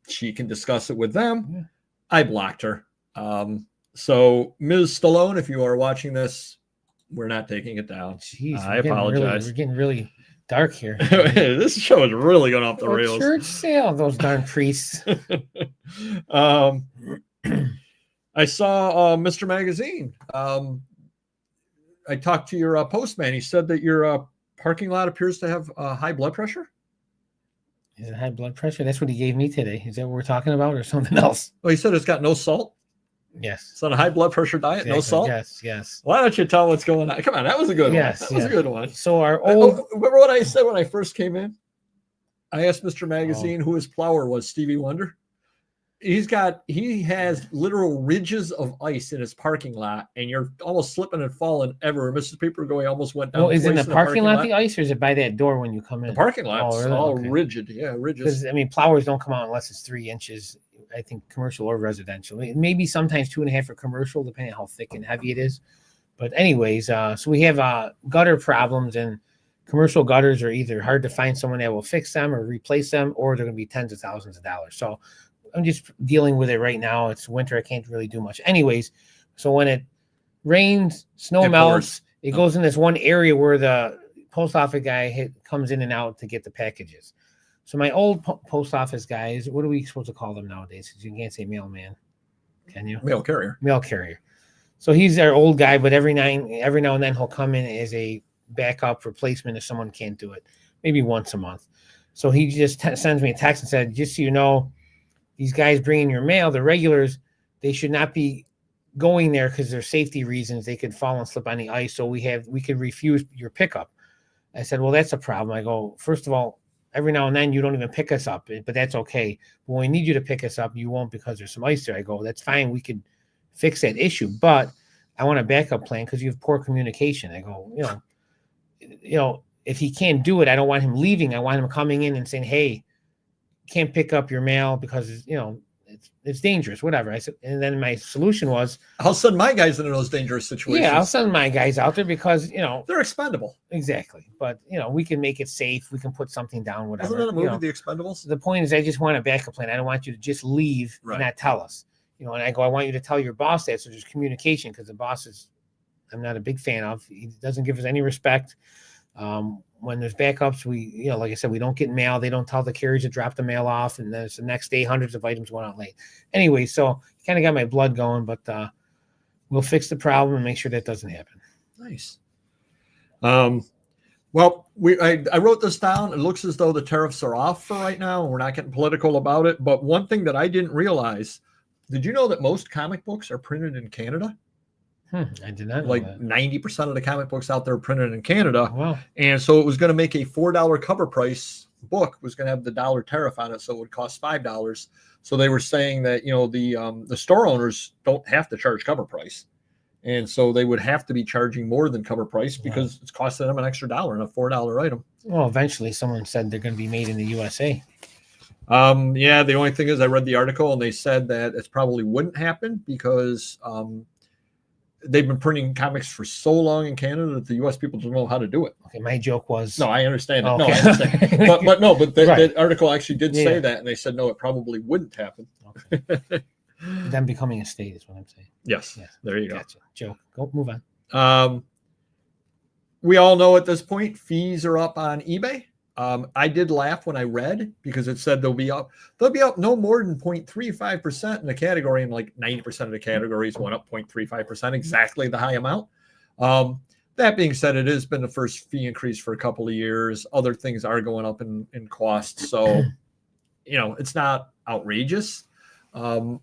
she can discuss it with them. Yeah. I blocked her. So Ms. Stallone, if you are watching this, we're not taking it down. Jeez, I apologize. We're getting really dark here. This show is really going off the rails. Church sale, those darn priests. I saw Mr. Magazine. I talked to your postman. He said that your parking lot appears to have high blood pressure. Is it high blood pressure? That's what he gave me today. Is that what we're talking about, or something else? Oh, he said it's got no salt. Yes. It's on a high blood pressure diet, exactly. No salt. Yes. Why don't you tell what's going on? Come on, that was a good one. That was a good one. So our old. Remember what I said when I first came in? I asked Mr. Magazine who his plower was. Stevie Wonder. He has literal ridges of ice in his parking lot, and you're almost slipping and falling ever. Mrs. Papergoy almost went down. Well, is in the parking lot the ice, or is it by that door when you come in? The parking lot's all rigid. Yeah, ridges. Because I mean, plowers don't come out unless it's 3 inches. I think commercial or residential. Maybe sometimes 2.5 for commercial, depending on how thick and heavy it is. But anyways, so we have gutter problems, and commercial gutters are either hard to find someone that will fix them or replace them, or they're going to be tens of thousands of dollars. So I'm just dealing with it right now. It's winter. I can't really do much. Anyways, so when it rains, snow melts, it goes in this one area where the post office guy comes in and out to get the packages. So my old post office guys, what are we supposed to call them nowadays? Because you can't say mailman, can you? Mail carrier. Mail carrier. So he's our old guy, but every now and then he'll come in as a backup replacement if someone can't do it, maybe once a month. So he just sends me a text and said, just so you know, these guys bringing your mail, the regulars, they should not be going there because there's safety reasons. They could fall and slip on the ice. So we could refuse your pickup. I said, well, that's a problem. I go, first of all, every now and then you don't even pick us up, but that's okay. But when we need you to pick us up, you won't because there's some ice there. I go, that's fine. We could fix that issue, but I want a backup plan because you have poor communication. I go, if he can't do it, I don't want him leaving. I want him coming in and saying, hey, can't pick up your mail because, it's dangerous, whatever. I said, and then my solution was, I'll send my guys into those dangerous situations. yeah, I'll send my guys out there because, they're expendable. Exactly. But, we can make it safe. We can put something down, whatever. Wasn't that a movie, The Expendables? The point is, I just want a backup plan. I don't want you to just leave and not tell us, and I go, I want you to tell your boss that. So there's communication because the boss I'm not a big fan of. He doesn't give us any respect. When there's backups, we, like I said, we don't get mail. They don't tell the carriers to drop the mail off. And then it's the next day, hundreds of items going out late. Anyway, so kind of got my blood going, but we'll fix the problem and make sure that doesn't happen. Nice. Well, I wrote this down. It looks as though the tariffs are off for right now. And we're not getting political about it. But one thing that I didn't realize, did you know that most comic books are printed in Canada? I did not know like that. 90% of the comic books out there are printed in Canada. Wow. And so it was going to make a $4 cover price book was going to have the dollar tariff on it. So it would cost $5. So they were saying that, the store owners don't have to charge cover price. And so they would have to be charging more than cover price because it's costing them an extra dollar on a $4 item. Well, eventually someone said they're going to be made in the USA. Yeah. The only thing is I read the article and they said that it probably wouldn't happen because, they've been printing comics for so long in Canada that the U.S. people don't know how to do it. Okay, my joke was... No, I understand it. Oh, no, okay. I understand. but the article actually did say that, and they said, no, it probably wouldn't happen. Okay. Them becoming a state is what I'm saying. Yes. There you go. Gotcha. Joke. Go, move on. We all know at this point, fees are up on eBay. I did laugh when I read because it said they'll be up no more than 0.35% in the category, and like 90% of the categories went up 0.35%, exactly the high amount. That being said, it has been the first fee increase for a couple of years. Other things are going up in cost. So, it's not outrageous. And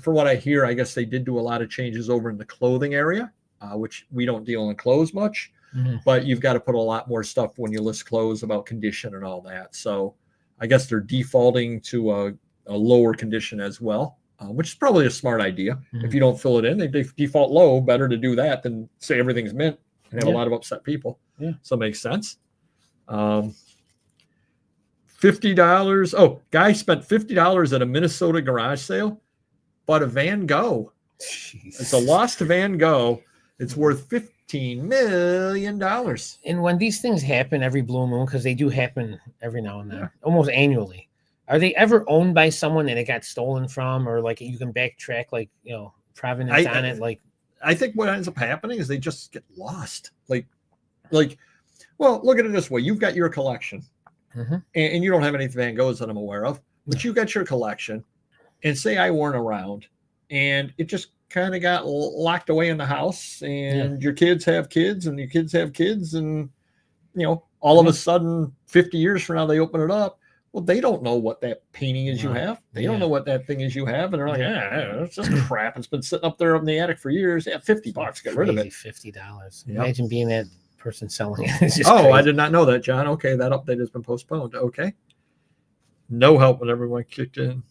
from what I hear, I guess they did do a lot of changes over in the clothing area, which we don't deal in clothes much. Mm-hmm. But you've got to put a lot more stuff when you list clothes about condition and all that. So I guess they're defaulting to a lower condition as well, which is probably a smart idea. Mm-hmm. If you don't fill it in, they default low. Better to do that than say everything's mint and have a lot of upset people. Yeah. So it makes sense. $50. Oh, guy spent $50 at a Minnesota garage sale, bought a Van Gogh. Jeez. It's a lost Van Gogh. It's worth $15 million. And when these things happen every blue moon, because they do happen every now and then, almost annually, are they ever owned by someone that it got stolen from, or like you can backtrack, provenance on it? I think what ends up happening is they just get lost. Well, look at it this way: you've got your collection, and you don't have any Van Goghs that I'm aware of, but you've got your collection, and say I weren't around, and it just kind of got locked away in the house, and your kids have kids, and your kids have kids, and all of a sudden 50 years from now they open it up. Well, they don't know what that painting is you have. They don't know what that thing is you have, and they're like, it's just crap. It's been sitting up there in the attic for years. Yeah, $50, get rid of it. $50. Imagine being that person selling it. It's just crazy. I did not know that, John. Okay, that update has been postponed. Okay, no help when everyone kicked in.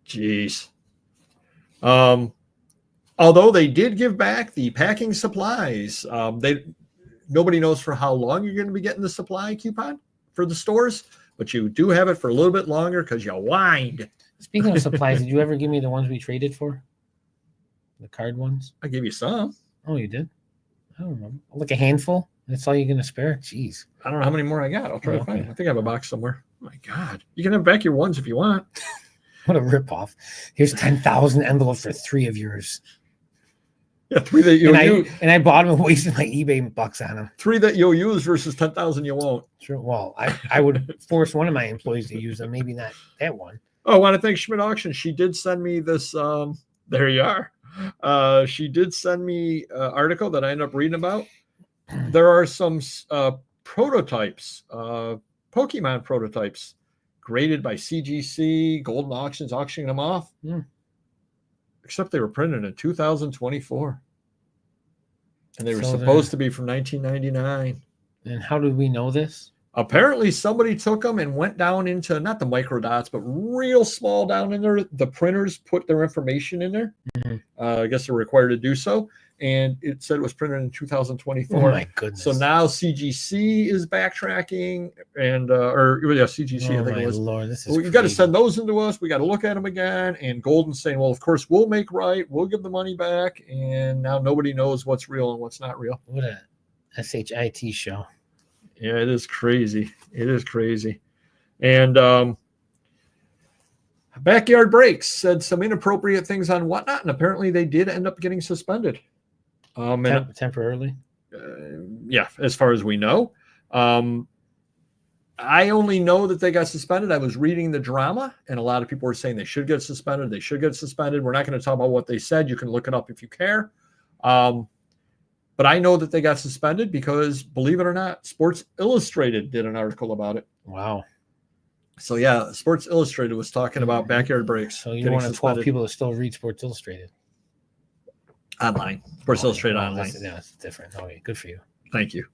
Jeez. Although they did give back the packing supplies, nobody knows for how long you're going to be getting the supply coupon for the stores, but you do have it for a little bit longer because you whined. Speaking of supplies, did you ever give me the ones we traded for? The card ones? I gave you some. Oh, you did? I don't remember. Like a handful? That's all you're going to spare? Jeez. I don't know how many more I got. I'll try to find it. I think I have a box somewhere. Oh, my God. You can have back your ones if you want. What a ripoff. Here's 10,000 envelopes for 3 of yours. Yeah, 3 that you'll use. And I bought them and wasted my eBay bucks on them. 3 that you'll use versus 10,000 you won't. Sure. Well, I would force one of my employees to use them, maybe not that one. Oh, I want to thank Schmidt Auction. She did send me this. There you are. She did send me an article that I ended up reading about. There are some prototypes, Pokemon prototypes, graded by CGC, Golden Auctions, auctioning them off. except they were printed in 2024. And they were So supposed to be from 1999. And how did we know this? Apparently somebody took them and went down into not the microdots, but real small down in there. The printers put their information in there. I guess they're required to do so. And it said it was printed in 2024. Oh my goodness. So now CGC is backtracking CGC, I think it was. Lord, this is You got to send those into us. We got to look at them again. And Golden's saying, well, of course, we'll make right. We'll give the money back. And now nobody knows what's real and what's not real. What a SHIT show. Yeah, it is crazy. It is crazy. And Backyard Breaks said some inappropriate things on Whatnot, and apparently they did end up getting suspended. Temporarily? Yeah, as far as we know. I only know that they got suspended. I was reading the drama, and a lot of people were saying they should get suspended. They should get suspended. We're not going to talk about what they said. You can look it up if you care. But I know that they got suspended because, believe it or not, Sports Illustrated did an article about it. Wow. So, yeah, Sports Illustrated was talking about Backyard Breaks. So you're one of 12 people that still read Sports Illustrated. Online. Sports Illustrated online. That's different. Okay, good for you. Thank you.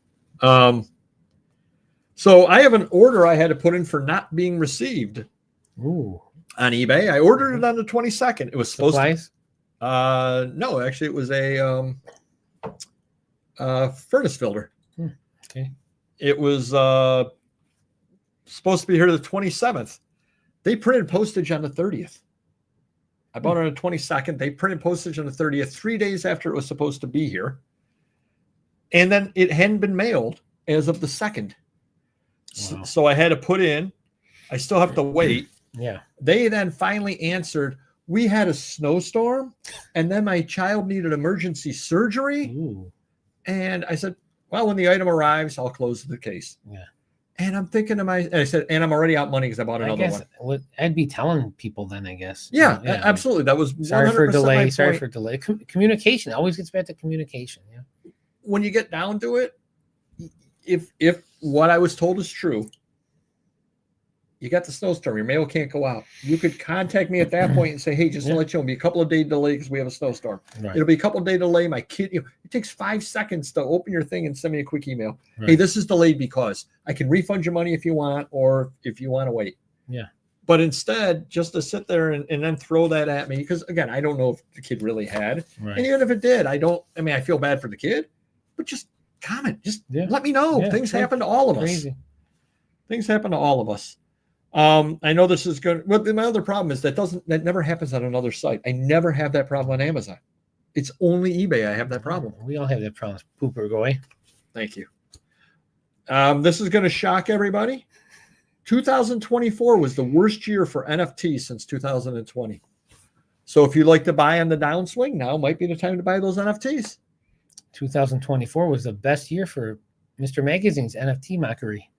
So I have an order I had to put in for not being received. Ooh. On eBay. I ordered it on the 22nd. It was supposed Supplies? to. No, actually, it was a furnace filter. Okay. It was supposed to be here the 27th. They printed postage on the 30th. I bought it on the 22nd. They printed postage on the 30th, 3 days after it was supposed to be here. And then it hadn't been mailed as of the 2nd. Wow. So I had to put in. I still have to wait. Yeah. They then finally answered, we had a snowstorm, and then my child needed emergency surgery. Ooh. And I said, well, when the item arrives, I'll close the case. Yeah. And I'm thinking to myself, I said, and I'm already out money because I bought another one. I'd be telling people then, I guess. Yeah, absolutely. That was sorry for delay. Sorry for delay. Communication always gets back to communication. Yeah. When you get down to it, if what I was told is true, you got the snowstorm, your mail can't go out. You could contact me at that point and say, hey, just to let you know, it'll be a couple of day delay because we have a snowstorm. Right. It'll be a couple of day delay. My kid, it takes 5 seconds to open your thing and send me a quick email. Right. Hey, this is delayed because I can refund your money if you want, or if you want to wait. Yeah. But instead, just to sit there and then throw that at me, because again, I don't know if the kid really had. Right. And even if it did, I feel bad for the kid, but just comment, just let me know. Yeah, things happen to all of us. Things happen to all of us. I know this is good. But my other problem is that never happens on another site. I never have that problem on Amazon. It's only eBay I have that problem. We all have that problem. Pooper, go away. Thank you. This is going to shock everybody. 2024 was the worst year for NFTs since 2020. So if you'd like to buy on the downswing, now might be the time to buy those NFTs. 2024 was the best year for Mr. Magazine's NFT mockery.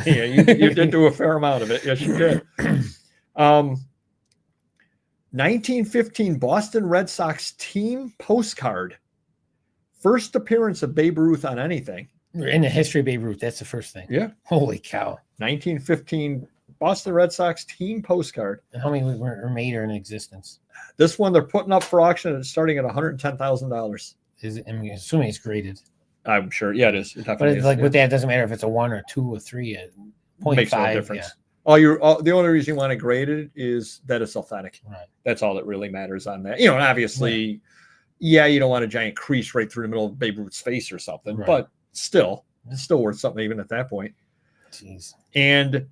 Yeah, you did do a fair amount of it. Yes, you did. 1915 Boston Red Sox team postcard. First appearance of Babe Ruth on anything. In the history of Babe Ruth, that's the first thing. Yeah. Holy cow. 1915 Boston Red Sox team postcard. And how many were made or in existence? This one they're putting up for auction and it's starting at $110,000. I'm assuming it's graded. I'm sure. Yeah, it is. It but it's with that, it doesn't matter if it's a 1 or 2 or 3. 0.5 makes no difference. Yeah. The only reason you want to grade it is that it's authentic. Right. That's all that really matters on that. And obviously, you don't want a giant crease right through the middle of Babe Ruth's face or something, but still, it's still worth something even at that point. Jeez. And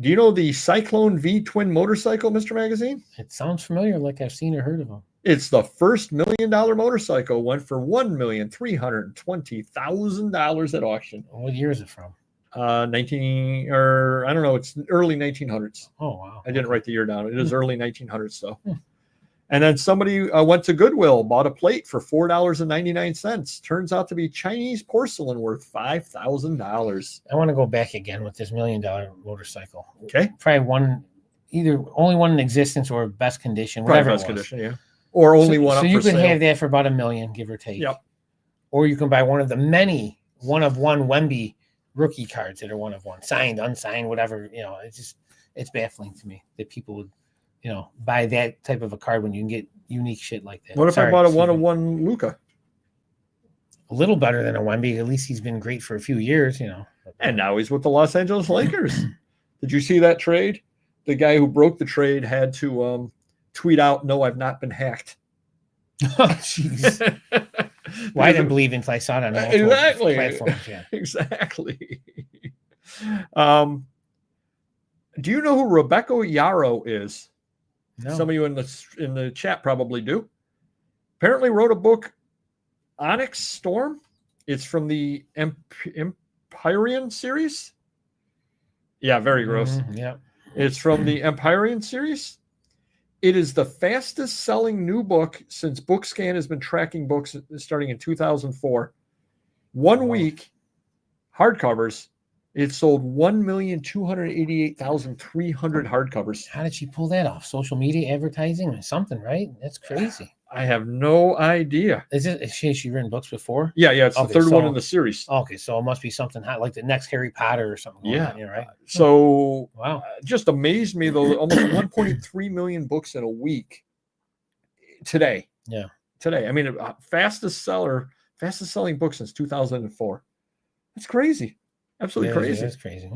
do you know the Cyclone V twin motorcycle, Mr. Magazine? It sounds familiar, like I've seen or heard of them. It's the first $1 million motorcycle, went for $1,320,000 at auction. What year is it from? It's early 1900s. Oh, wow. I didn't write the year down. It is early 1900s, though. And then somebody went to Goodwill, bought a plate for $4.99. Turns out to be Chinese porcelain worth $5,000. I want to go back again with this $1 million motorcycle. Okay. Probably only one in existence or best condition, whatever best condition, yeah. Or only one up for sale. So you can have that for about $1 million, give or take. Yep. Or you can buy one of the many one-of-one Wemby rookie cards that are one-of-one, signed, unsigned, whatever. It's baffling to me that people would. buy that type of a card when you can get unique shit like that. What if I bought a 1-of-1 Luka? A little better than a Wemby. At least he's been great for a few years, And now he's with the Los Angeles Lakers. Did you see that trade? The guy who broke the trade had to tweet out, "No, I've not been hacked." Oh, jeez. Well, I didn't believe it until I saw it on multiple platforms. Yeah. Exactly. Do you know who Rebecca Yarrow is? No. Some of you in the chat probably do. Apparently wrote a book, Onyx Storm. It's from the Empyrean series. Yeah, very gross. Yeah. It's from the Empyrean series. It is the fastest selling new book since BookScan has been tracking books starting in 2004. 1 week, hardcovers, it sold 1,288,300 hardcovers. How did she pull that off? Social media advertising or something, right? That's crazy. I have no idea. Has she written books before? Yeah. It's the third one in the series. Okay, so it must be something hot, like the next Harry Potter or something. Yeah. Right? So, wow. Just amazed me, though. Almost 1.3 million books in a week today. Yeah. Today. I mean, fastest selling book since 2004. That's crazy. Absolutely crazy. That's crazy.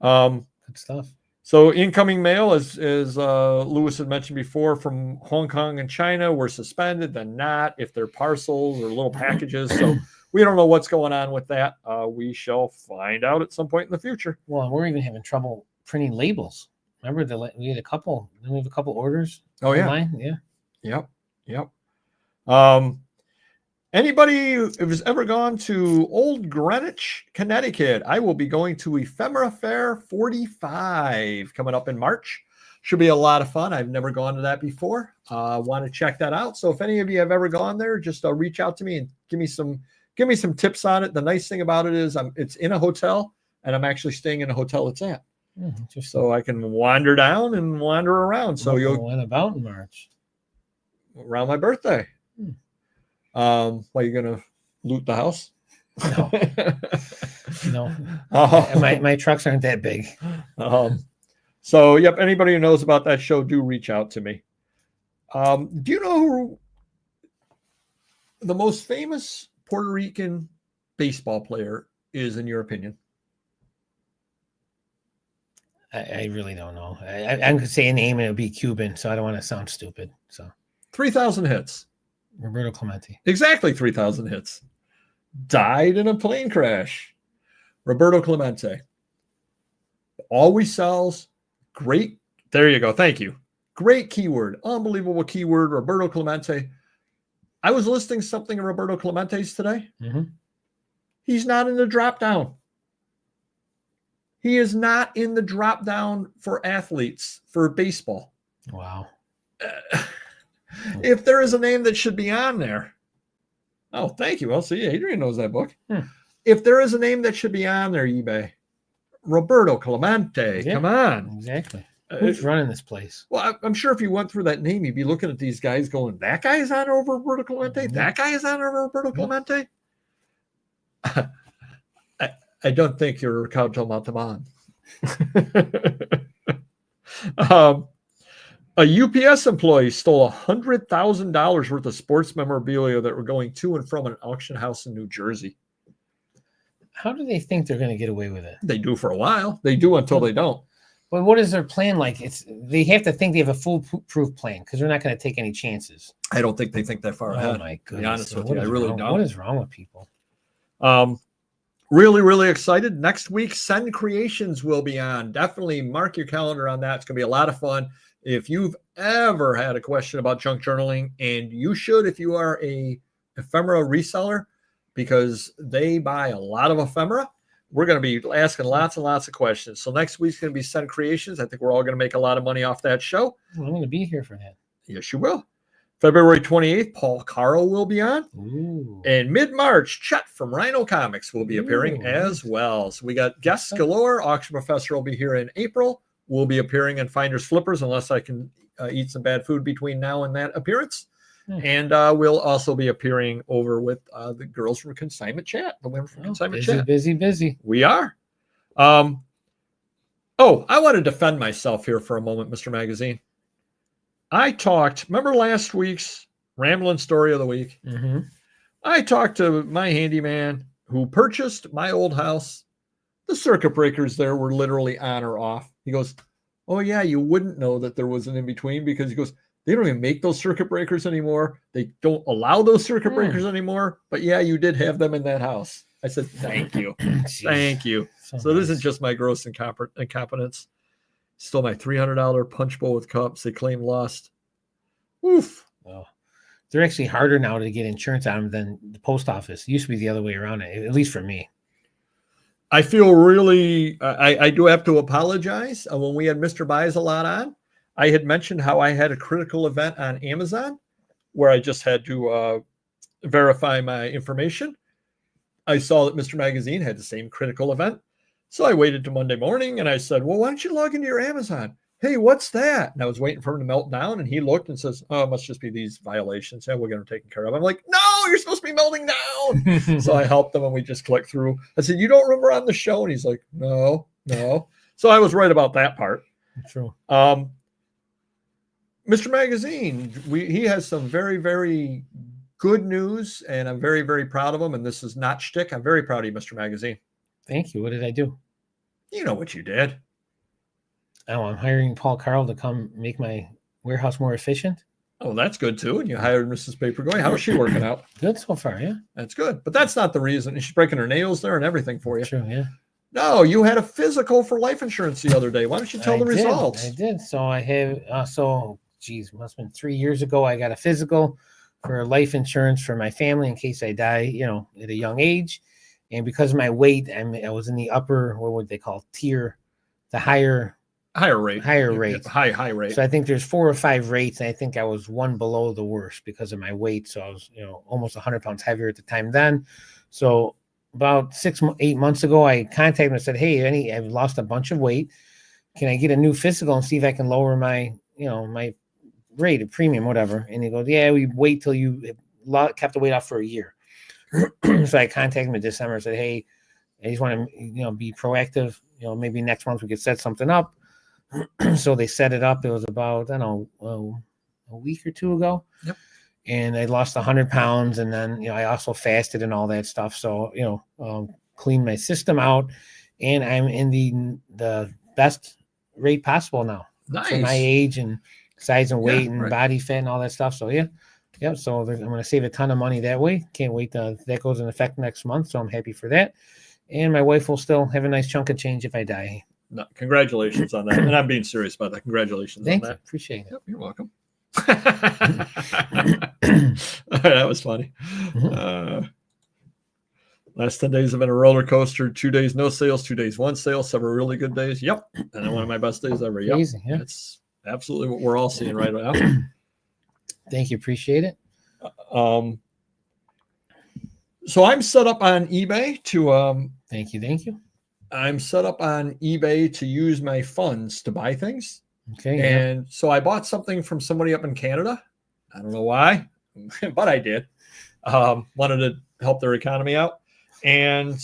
Good stuff. So incoming mail, as Lewis had mentioned before, from Hong Kong and China were suspended, then not if they're parcels or little packages. So we don't know what's going on with that. We shall find out at some point in the future. Well, we're even having trouble printing labels. Remember, we had a couple. Then we have a couple orders. Oh online? Yeah. Yep. Anybody who's ever gone to Old Greenwich, Connecticut, I will be going to Ephemera Fair 45 coming up in March. Should be a lot of fun. I've never gone to that before. Want to check that out. So if any of you have ever gone there, just reach out to me and give me some tips on it. The nice thing about it is it's in a hotel, and I'm actually staying in a hotel it's at. So I can wander down and wander around. So what about in March? Around my birthday. Are you gonna loot the house? No. My trucks aren't that big. So yep, anybody who knows about that show, do reach out to me. Do you know who the most famous Puerto Rican baseball player is, in your opinion? I really don't know. I'm gonna say a name and it'll be Cuban, so I don't want to sound stupid. So 3,000 hits. Roberto Clemente. Exactly 3,000 hits. Died in a plane crash. Roberto Clemente. Always sells. Great. There you go. Thank you. Great keyword. Unbelievable keyword. Roberto Clemente. I was listing something in Roberto Clemente's today. He's not in the drop down. He is not in the drop down for athletes for baseball. Wow. If there is a name that should be on there. Oh, thank you. Well, see, Adrian knows that book. If there is a name that should be on there, eBay, Roberto Clemente. Yeah, come on. Exactly. Who's running this place? Well, I'm sure if you went through that name, you'd be looking at these guys going, that guy is on over Roberto Clemente? That guy is on over Roberto Clemente? I don't think you're Ricardo Montalban. A UPS employee stole $100,000 worth of sports memorabilia that were going to and from an auction house in New Jersey. How do they think they're going to get away with it? They do for a while. They do until they don't. But what is their plan like? They have to think they have a foolproof plan because they're not going to take any chances. I don't think they think that far ahead. Oh my goodness! To be honest with you, I really don't. What is wrong with people? Really, really excited. Next week, Send Creations will be on. Definitely mark your calendar on that. It's going to be a lot of fun. If you've ever had a question about junk journaling, and you should if you are a ephemera reseller, because they buy a lot of ephemera, we're going to be asking lots and lots of questions. So next week's going to be Send Creations. I think we're all going to make a lot of money off that show. I'm going to be here for that. Yes, you will. February 28th, Paul Caro will be on. Ooh. And mid-March, Chet from Rhino Comics will be appearing as well. So we got guests galore. Auction Professor will be here in April. We'll be appearing in Finders Flippers unless I can eat some bad food between now and that appearance. And we'll also be appearing over with the girls from Consignment Chat, the women from Consignment Chat. Busy. We are. I want to defend myself here for a moment, Mr. Magazine. remember last week's rambling story of the week? Mm-hmm. I talked to my handyman who purchased my old house. The circuit breakers there were literally on or off. He goes, oh yeah, you wouldn't know that there was an in-between because he goes, they don't even make those circuit breakers anymore. They don't allow those circuit breakers anymore. But yeah, you did have them in that house. I said, thank you. Thank you. So this isn't just my gross incompetence. Stole my $300 punch bowl with cups. They claim lost. Oof. Well, they're actually harder now to get insurance on them than the post office. It used to be the other way around, at least for me. I feel really, I do have to apologize. When we had Mr. Buys a Lot on, I had mentioned how I had a critical event on Amazon where I just had to verify my information. I saw that Mr. Magazine had the same critical event. So I waited to Monday morning and I said, well, why don't you log into your Amazon? Hey, what's that? And I was waiting for him to melt down. And he looked and says, oh, it must just be these violations. Yeah, we'll get them taken care of. I'm like, no, you're supposed to be melting down. So I helped him and we just clicked through. I said, you don't remember on the show? And he's like, no. So I was right about that part. True. Mr. Magazine, he has some very, very good news, and I'm very, very proud of him. And this is not shtick. I'm very proud of you, Mr. Magazine. Thank you. What did I do? You know what you did. Oh, I'm hiring Paul Carl to come make my warehouse more efficient. Oh, that's good too. And you hired Mrs. Papergoy. How's she working out? Good so far, yeah. That's good. But that's not the reason. She's breaking her nails there and everything for you. True, yeah. No, you had a physical for life insurance the other day. Why don't you tell the results? I did. So I have, must have been 3 years ago. I got a physical for life insurance for my family in case I die, at a young age. And because of my weight, I was in the upper, what would they call tier, the higher rate. High rate. So I think there's 4 or 5 rates. And I think I was one below the worst because of my weight. So I was, almost 100 pounds heavier at the time then. So about 8 months ago, I contacted him and said, hey, I've lost a bunch of weight. Can I get a new physical and see if I can lower my, my rate of premium, whatever? And he goes, yeah, we wait till you kept the weight off for a year. So I contacted him in December and said, hey, I just want to, be proactive. Maybe next month we could set something up. So they set it up. It was about, I don't know, a week or 2 ago. Yep. And I lost 100 pounds. And then, I also fasted and all that stuff. So, cleaned my system out, and I'm in the best rate possible now. Nice. For my age and size and weight and body fat and all that stuff. So, yeah. So I'm going to save a ton of money that way. Can't wait. That goes in effect next month. So I'm happy for that. And my wife will still have a nice chunk of change if I die. No, congratulations on that. And I'm being serious about that. Congratulations on that. Thank you. Appreciate it. Yep, you're welcome. That was funny. Last 10 days have been a roller coaster. 2 days, no sales. 2 days, one sale. Several really good days. Yep. And then one of my best days ever. Yep. Crazy, yeah. That's absolutely what we're all seeing right now. Thank you. Appreciate it. So I'm set up on eBay to Thank you. I'm set up on eBay to use my funds to buy things. Okay. And so I bought something from somebody up in Canada. I don't know why, but I did. Wanted to help their economy out and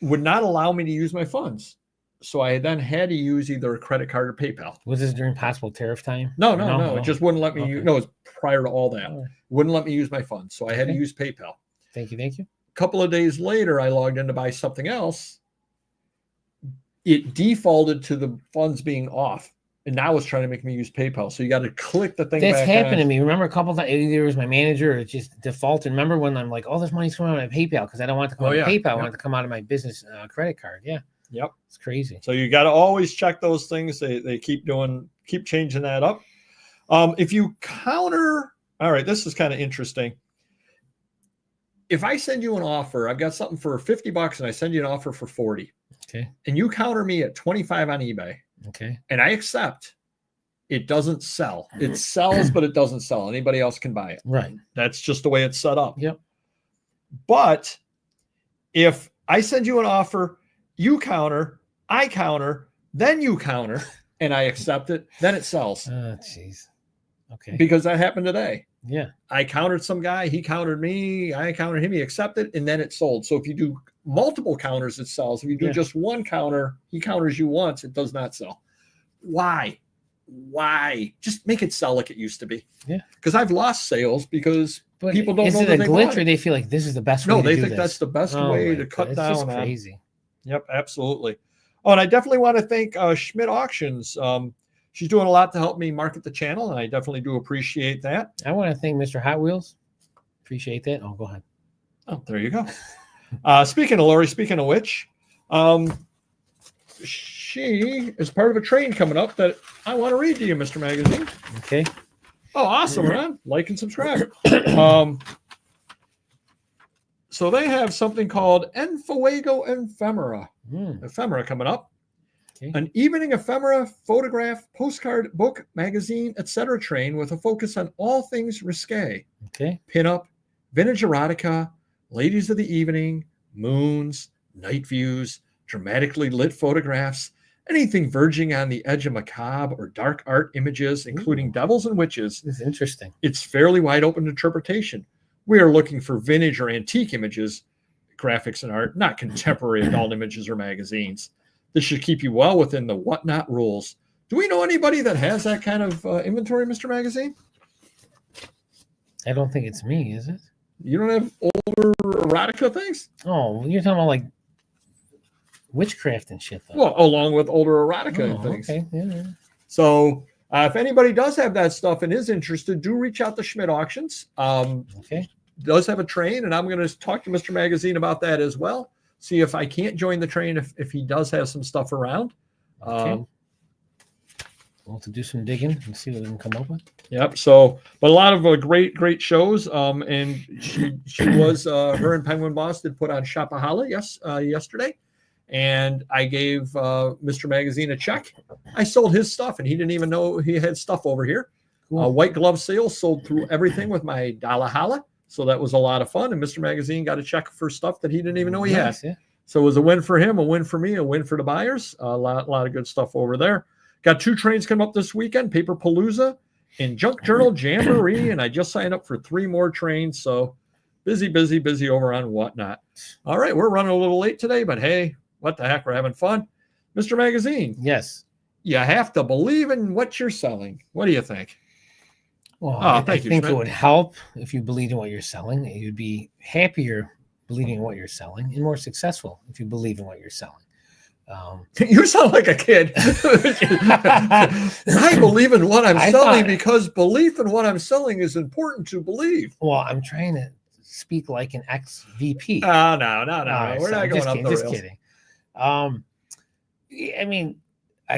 would not allow me to use my funds. So I then had to use either a credit card or PayPal. Was this during possible tariff time? No. It just wouldn't let me use. No, it was prior to all that. Wouldn't let me use my funds. So I had to use PayPal. Thank you. A couple of days later, I logged in to buy something else. It defaulted to the funds being off. And now it's trying to make me use PayPal. So you got to click the thing. That's happened to me. Remember a couple of times, either it was my manager or it just defaulted. Remember when I'm like, oh, this money's coming out of my PayPal because I don't want it to come out of PayPal. I want it to come out of my business credit card. Yeah. Yep. It's crazy. So you got to always check those things. They keep changing that up. If you counter, all right, this is kind of interesting. If I send you an offer, I've got something for $50 and I send you an offer for 40. Okay. And you counter me at 25 on eBay. Okay. And I accept. It doesn't sell. It sells, but it doesn't sell. Anybody else can buy it. Right. That's just the way it's set up. Yep. But if I send you an offer, you counter, I counter, then you counter, and I accept it, then it sells. Oh, jeez. Okay. Because that happened today. Yeah. I countered some guy, he countered me, I countered him, he accepted, and then it sold. So if you do multiple counters, it sells. If you do just one counter, he counters you once, it does not sell. Why? why? Just make it sell like it used to be. Yeah. Because I've lost sales because But people don't is know it that a they glitch bought or it. they feel like this is the best way No, to they do think this? that's the best Oh way my to cut God, down it's just on. crazy. Yep, absolutely. Oh, and I definitely want to thank Schmidt Auctions. She's doing a lot to help me market the channel, and I definitely do appreciate that. I want to thank Mr. Hot Wheels. Appreciate that. Oh, go ahead. Oh, there you go. Speaking of Lori, speaking of which, she is part of a train coming up that I want to read to you, Mr. Magazine. Okay. Oh, awesome, man. Like and subscribe. So they have something called Enfuego Ephemera. Ephemera coming up. Okay. An evening ephemera, photograph, postcard, book, magazine, etc. train with a focus on all things risque. Okay. Pinup, vintage erotica, ladies of the evening, moons, night views, dramatically lit photographs, anything verging on the edge of macabre or dark art images, including devils and witches. This is interesting. It's fairly wide open to interpretation. We are looking for vintage or antique images, graphics and art, not contemporary adult images or magazines. This should keep you well within the whatnot rules. Do we know anybody that has that kind of inventory, Mr. Magazine? I don't think it's me, is it? You don't have older erotica things? Oh, you're talking about like witchcraft and shit, though. Well, along with older erotica and things. Okay. Yeah. So if anybody does have that stuff and is interested, do reach out to Schmidt Auctions. Okay. Does have a train, and I'm going to talk to Mr. Magazine about that as well. See if I can't join the train if he does have some stuff around. Okay. We'll have to do some digging and see what we can come up with. Yep. So, but a lot of great shows. And she was her and Penguin Boss did put on Shopaholic yesterday, and I gave Mr. Magazine a check. I sold his stuff, and he didn't even know he had stuff over here. Cool. White glove sales, sold through everything with my Dollar Holla. So that was a lot of fun. And Mr. Magazine got a check for stuff that he didn't even know he had. Yeah. So it was a win for him, a win for me, a win for the buyers. A lot of good stuff over there. Got 2 trains coming up this weekend, Paper Palooza and Junk Journal Jamboree. And I just signed up for 3 more trains. So busy over on Whatnot. All right, we're running a little late today, but hey, what the heck, we're having fun. Mr. Magazine. Yes. You have to believe in what you're selling. What do you think? Well, I thank you, think Schmidt. it would help if you believe in what you're selling. You'd be happier believing in what you're selling and more successful if you believe in what you're selling. You sound like a kid. I believe in what I'm selling because belief in what I'm selling is important to believe. Well, I'm trying to speak like an ex-VP. No. Right, We're not going up the rails. Just kidding. I mean, I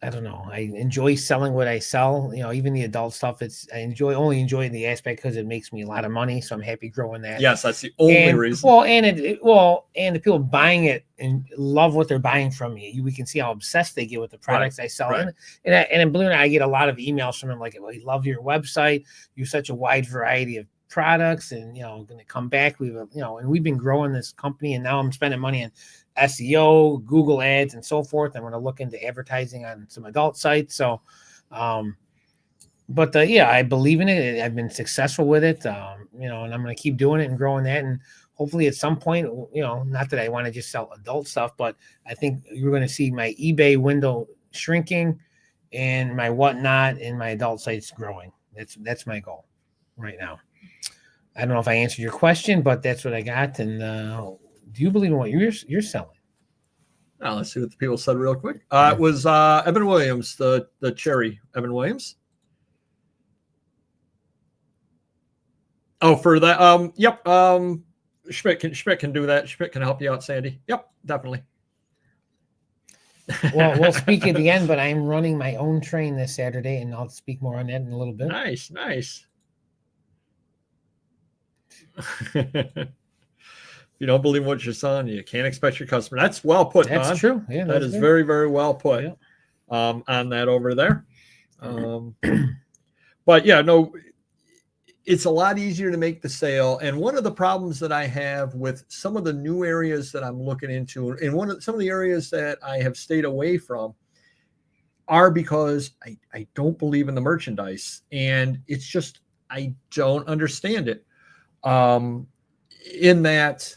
don't know. I enjoy selling what I sell. Even the adult stuff. I only enjoy the aspect because it makes me a lot of money. So I'm happy growing that. Yes, that's the only reason. Well, and the people buying it and love what they're buying from me. We can see how obsessed they get with the products I sell. Right. And believe it or not, I get a lot of emails from them like, "Well, we love your website. You're such a wide variety of products, and going to come back. And we've been growing this company, and now I'm spending money on SEO, Google ads, and so forth. I'm going to look into advertising on some adult sites. So, I believe in it. I've been successful with it, and I'm going to keep doing it and growing that. And hopefully at some point, not that I want to just sell adult stuff, but I think you're going to see my eBay window shrinking and my Whatnot and my adult sites growing. That's my goal right now. I don't know if I answered your question, but that's what I got. And do you believe in what you're selling? Now let's see what the people said real quick. It was Evan Williams, the cherry Evan Williams. Oh, for that. Yep. Schmidt can do that. Schmidt can help you out, Sandy. Yep, definitely. Well, we'll speak at the end, but I'm running my own train this Saturday, and I'll speak more on that in a little bit. Nice. If you don't believe what you're selling, you can't expect your customer. That's well put. That's Don. true. Yeah, that is good. Very, very well put. Yeah. On that over there. But yeah, no, it's a lot easier to make the sale. And one of the problems that I have with some of the new areas that I'm looking into, and some of the areas that I have stayed away from, are because I don't believe in the merchandise, and it's just I don't understand it. In that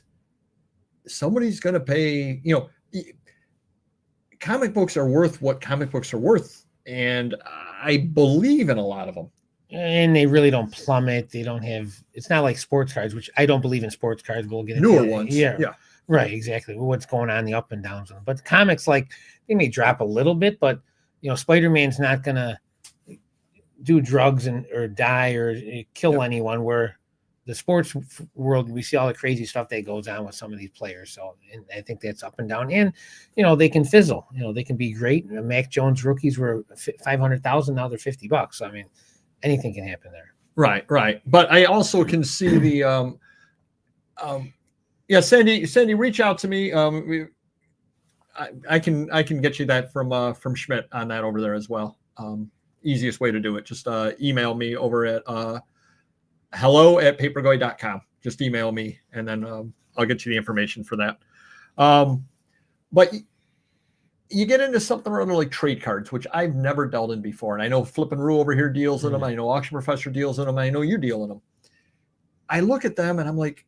somebody's going to pay, comic books are worth what comic books are worth. and I believe in a lot of them. And they really don't plummet. They don't have. It's not like sports cards, which I don't believe in sports cards. We'll get into Newer that. ones. Yeah. Yeah. Right. Exactly. What's going on the up and downs. But the comics, like, they may drop a little bit, but Spider-Man's not gonna do drugs or die or kill anyone. Where the sports world, we see all the crazy stuff that goes on with some of these players. So, and I think that's up and down. And they can fizzle. They can be great. Mac Jones rookies were 500,000. Now they're $50. So, I mean, anything can happen there. Right. But I also can see the Sandy, reach out to me. I can get you that from Schmidt on that over there as well. Easiest way to do it. Just email me over at hello@papergoy.com. Just email me, and then I'll get you the information for that. But you get into something rather like trade cards, which I've never dealt in before. And I know Flip and Rue over here deals in them. I know Auction Professor deals in them. I know you deal in them. I look at them and I'm like,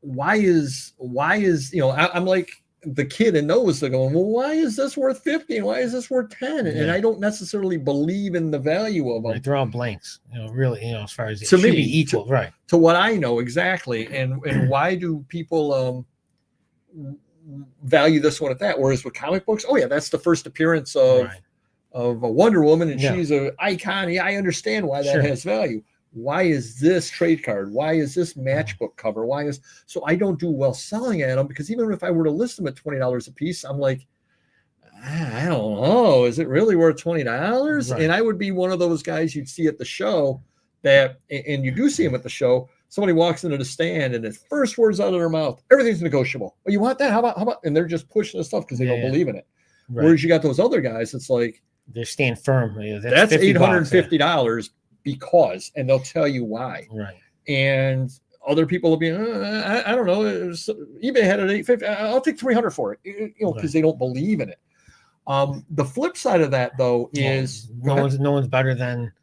why is I'm like the kid in those that going, well, why is this worth 50 and why is this worth 10? And I don't necessarily believe in the value of them. Right, they're all blanks, really, as far as it to should me, be equal, right? To what I know exactly, and why do people value this one at that? Whereas with comic books, that's the first appearance of a Wonder Woman, and she's an icon. Yeah, I understand why that has value. Why is this trade card? Why is this matchbook cover? So I don't do well selling at them, because even if I were to list them at $20 a piece, I'm like, I don't know, is it really worth $20? And I would be one of those guys you'd see at the show and you do see them at the show. Somebody walks into the stand and the first words out of their mouth, everything's negotiable. Oh, you want that? How about? And they're just pushing the stuff because they don't believe in it. Right. Whereas you got those other guys, it's like, they stand firm. That's $850 because, and they'll tell you why. Right. And other people will be, I don't know, eBay had it at $850. I'll take $300 for it, because they don't believe in it. The flip side of that, though, is no one's better than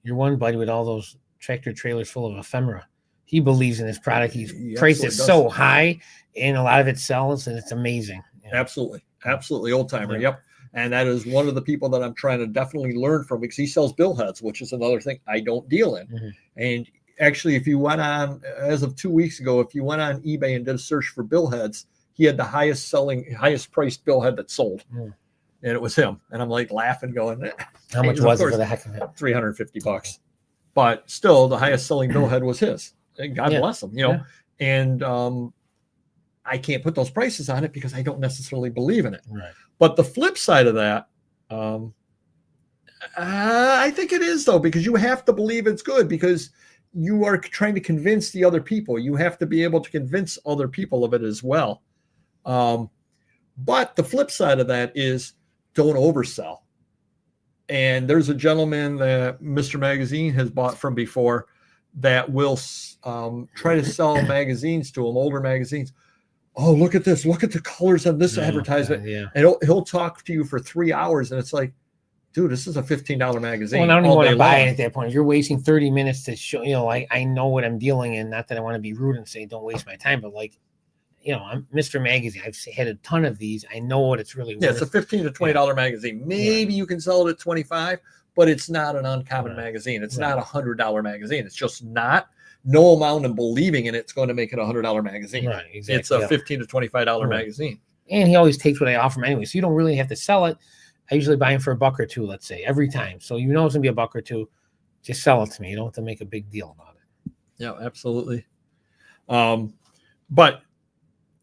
your one buddy with all those tractor trailers full of ephemera. He believes in his product. He's priced it so high, and a lot of it sells, and it's amazing. Absolutely, old timer. Yep. And that is one of the people that I'm trying to definitely learn from, because he sells billheads, which is another thing I don't deal in. And actually, if you went on, as of 2 weeks ago, if you went on eBay and did a search for billheads, he had the highest priced billhead that sold. And it was him. And I'm like laughing, going, how much was it for the heck of it? $350. But still, the highest selling billhead was his. And God bless him, And I can't put those prices on it because I don't necessarily believe in it. Right. But the flip side of that, I think it is, though, because you have to believe it's good, because you are trying to convince the other people. You have to be able to convince other people of it as well. But the flip side of that is, don't oversell. And there's a gentleman that Mr. Magazine has bought from before that will try to sell magazines to him, older magazines. Oh, look at this. Look at the colors on this advertisement. And he'll talk to you for 3 hours. And it's like, dude, this is a $15 magazine. Well, I don't even want to buy it at that point. You're wasting 30 minutes to show, I know what I'm dealing in. Not that I want to be rude and say, don't waste my time, but I'm Mr. Magazine. I've had a ton of these. I know what it's really worth. It's a $15 to $20 magazine. Maybe you can sell it at $25, but it's not an uncommon magazine. It's not a $100 magazine. It's just not. No amount of believing in it's going to make it a $100 magazine. Right, exactly. It's a $15 to $25 magazine. And he always takes what I offer him anyway, so you don't really have to sell it. I usually buy him for $1 or $2, let's say, every time. So it's going to be $1 or $2. Just sell it to me. You don't have to make a big deal about it. Yeah, absolutely. But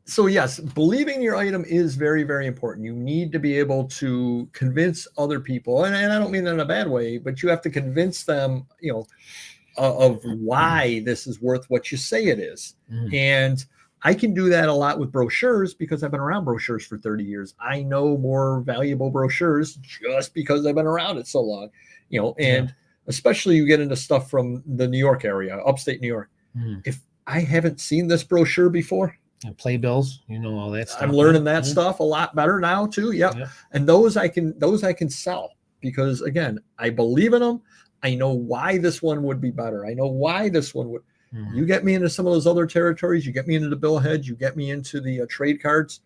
so yes, believing your item is very, very important. You need to be able to convince other people, and I don't mean that in a bad way, but you have to convince them, of why this is worth what you say it is. And I can do that a lot with brochures because I've been around brochures for 30 years. I know more valuable brochures just because I've been around it so long, and especially you get into stuff from the New York area, upstate New York. If I haven't seen this brochure before, and playbills, all that stuff. I'm learning that stuff a lot better now too. Yep. And those I can sell because, again, I believe in them. I know why this one would be better. I know why this one would. You get me into some of those other territories. You get me into the billheads. You get me into the trade cards.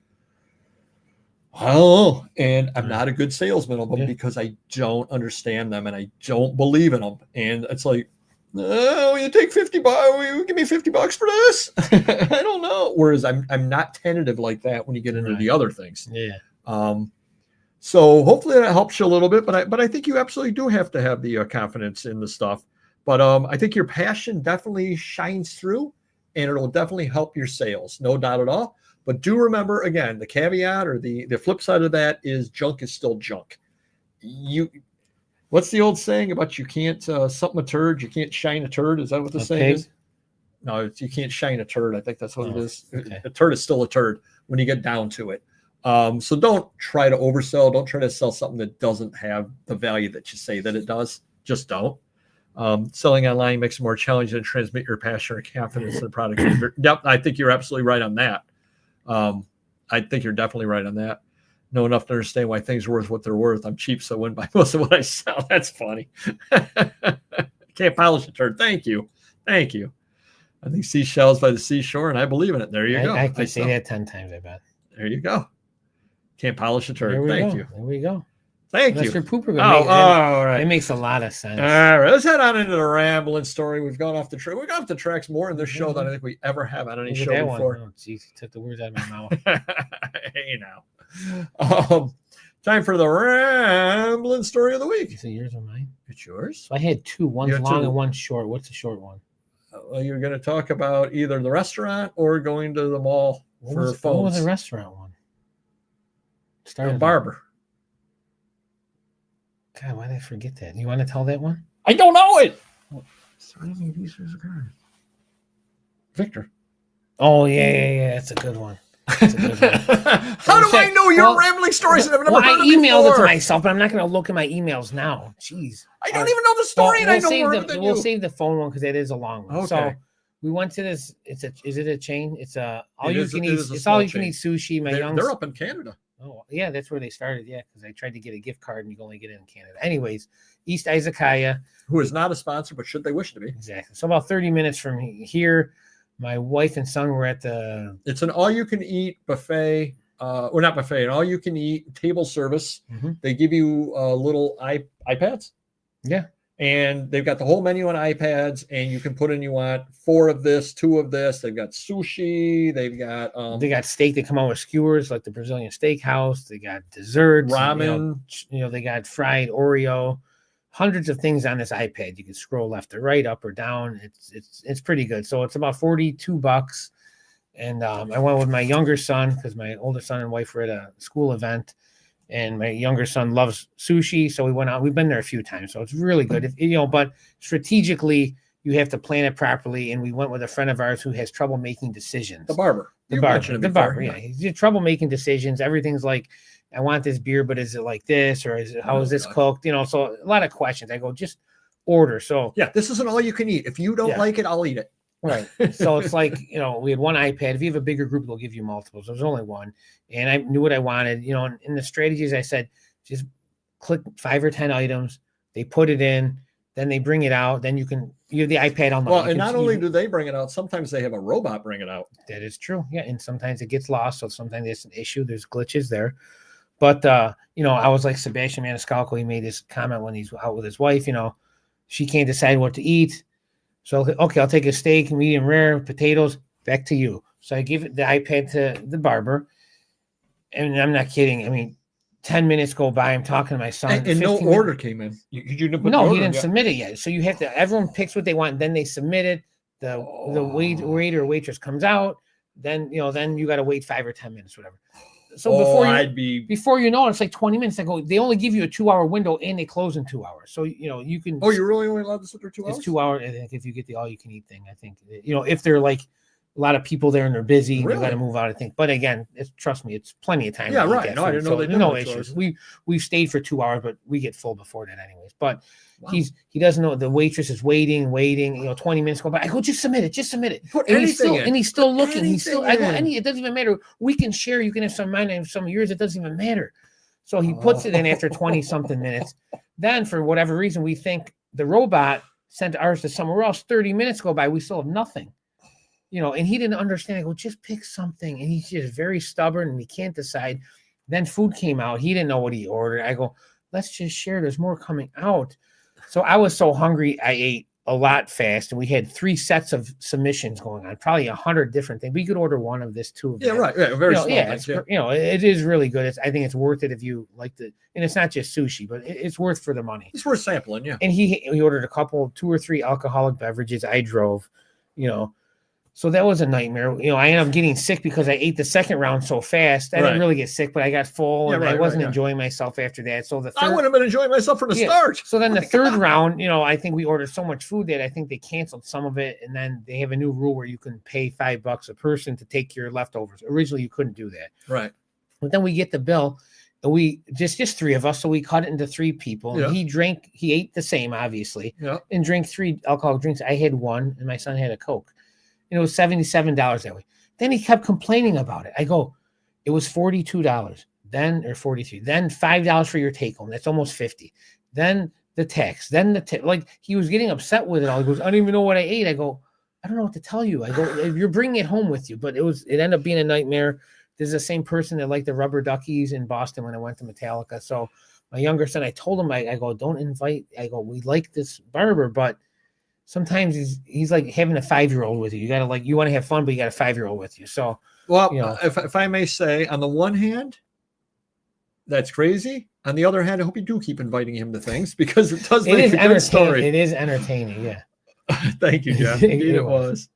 I don't know. And I'm Right. not a good salesman of them Yeah. because I don't understand them and I don't believe in them. And it's like, oh, you take $50, you give me $50 for this. I don't know. Whereas I'm not tentative like that when you get into Right. the other things. Yeah. So hopefully that helps you a little bit, but I think you absolutely do have to have the confidence in the stuff. But I think your passion definitely shines through, and it'll definitely help your sales, no doubt at all. But do remember, again, the caveat or the flip side of that is junk is still junk. What's the old saying about you can't something a turd, you can't shine a turd? Is that what the A saying pig? is? No, you can't shine a turd. I think that's what it Oh, is. okay. A turd is still a turd when you get down to it. So don't try to oversell. Don't try to sell something that doesn't have the value that you say that it does. Just don't. Selling online makes it more challenging to transmit your passion or confidence in the product. Yep, I think you're absolutely right on that. I think you're definitely right on that. Know enough to understand why things are worth what they're worth. I'm cheap, so I wouldn't buy most of what I sell. That's funny. Can't polish a turd. Thank you. Thank you. I think seashells by the seashore, and I believe in it. There you go. I can say that 10 times, I bet. There you go. Can't polish a turd. There we Thank go. you. There we go. Thank Unless you. your pooper All right. It makes a lot of sense. All right. Let's head on into the rambling story. We've gone off the track. We've gone off the tracks more in this show than I think we ever have on any Look at show that before. one. Oh, geez, he took the words out of my mouth. Hey, now. Time for the rambling story of the week. Is it yours or mine? It's yours. So I had two. One's You got long two. and one's short. What's the short one? Well, you're going to talk about either the restaurant or going to the mall for phones. What was the restaurant one? A barber. God, why did I forget that? You want to tell that one? I don't know it. Victor. Oh, yeah. That's a good one. That's a good one. How do I know your rambling stories that I've never heard of emailed before? it to myself, but I'm not going to look at my emails now. Jeez. I don't even know the story, and I know more than you. We'll save the phone one because that is a long one. Okay. So we went to this. Is it a chain? It's all It you is can a- eat. it is a It's small all you can chain. eat sushi. They're up in Canada. Oh, yeah, that's where they started. Yeah, because I tried to get a gift card and you can only get it in Canada. Anyways, East Izakaya. Who is not a sponsor, but should they wish to be. Exactly. So about 30 minutes from here, my wife and son were at the. It's an all-you-can-eat buffet, or not buffet, an all-you-can-eat table service. Mm-hmm. They give you little iPads. Yeah. And they've got the whole menu on iPads, and you can put in you want 4 of this, 2 of this. They've got sushi. They've got they got steak. They come out with skewers like the Brazilian steakhouse. They got desserts, ramen. They got fried Oreo. Hundreds of things on this iPad. You can scroll left or right, up or down. It's pretty good. So it's about $42. And I went with my younger son because my older son and wife were at a school event. And my younger son loves sushi, so we went out. We've been there a few times, so it's really good. But strategically, you have to plan it properly. And we went with a friend of ours who has trouble making decisions. The barber. The barber. Yeah, he's had trouble making decisions. Everything's like, I want this beer, but is it like this, or how is this cooked? So a lot of questions. I go, just order. So yeah, this isn't all you can eat. If you don't like it, I'll eat it. Right. So it's like, we had one iPad. If you have a bigger group, they'll give you multiples. There was only one. And I knew what I wanted. And in the strategies, I said, just click 5 or 10 items. They put it in. Then they bring it out. Then you have the iPad on. Well, and not only do they bring it out, sometimes they have a robot bring it out. That is true. Yeah. And sometimes it gets lost. So sometimes it's an issue. There's glitches there. But, I was like Sebastian Maniscalco. He made this comment when he's out with his wife, she can't decide what to eat. So, okay, I'll take a steak, medium rare, potatoes, back to you. So I give the iPad to the barber. And I'm not kidding. I mean, 10 minutes go by. I'm talking to my son. And no order came in. You didn't no, he didn't submit it yet. So you have to, everyone picks what they want. Then they submit it. The waiter or waitress comes out. Then, then you got to wait 5 or 10 minutes, whatever. So before you know it, it's like 20 minutes. They only give you a 2-hour window and they close in 2 hours. So, you can. Oh, you're really only allowed to sit there 2 hours? It's 2 hours. I think if you get the all you can eat thing, I think, if they're like a lot of people there and they're busy, really? They got to move out, I think. But again, trust me, it's plenty of time. Yeah, right. No, I didn't know they did. No issues. We've stayed for 2 hours, but we get full before that anyways. But he doesn't know the waitress is waiting, 20 minutes go by. I go, just submit it. Put and anything in. And he's still looking. I go, in. it doesn't even matter. We can share. You can have some of mine and some of yours. It doesn't even matter. So he puts it in after 20 something minutes. Then for whatever reason, we think the robot sent ours to somewhere else. 30 minutes go by. We still have nothing. And he didn't understand. I go, just pick something. And he's just very stubborn and he can't decide. Then food came out. He didn't know what he ordered. I go, let's just share. There's more coming out. So I was so hungry. I ate a lot fast, and we had 3 sets of submissions going on, probably 100 different things. We could order one of this, 2 of that. Yeah, right. Yeah, very small. Yeah, things, it is really good. I think it's worth it if you like the, and it's not just sushi, but it's worth for the money. It's worth sampling, yeah. And he ordered a couple, 2 or 3 alcoholic beverages. I drove, so that was a nightmare. I ended up getting sick because I ate the second round so fast. I didn't really get sick, but I got full, and I wasn't enjoying myself after that. So I would have been enjoying myself from the start. So then the third round, I think we ordered so much food that I think they canceled some of it, and then they have a new rule where you can pay $5 a person to take your leftovers. Originally, you couldn't do that. Right. But then we get the bill, and we just 3 of us, so we cut it into 3 people. Yeah. And he ate the same, obviously, and drank 3 alcoholic drinks. I had 1, and my son had a Coke. And it was $77 that way. Then he kept complaining about it. I go, it was $42 then, or $43. Then $5 for your take home. That's almost $50. Then the tax. Then the tip. Like, he was getting upset with it all. He goes, I don't even know what I ate. I go, I don't know what to tell you. I go, you're bringing it home with you. But it ended up being a nightmare. There's the same person that liked the rubber duckies in Boston when I went to Metallica. So my younger son, I told him, I go, don't invite. I go, we like this barber, but sometimes he's like having a 5-year-old with you. You gotta you want to have fun, but you got a 5-year-old with you. So, if I may say, on the one hand, that's crazy. On the other hand, I hope you do keep inviting him to things, because it does make a good story. It is entertaining. Yeah. Thank you, Jeff. Indeed, it was.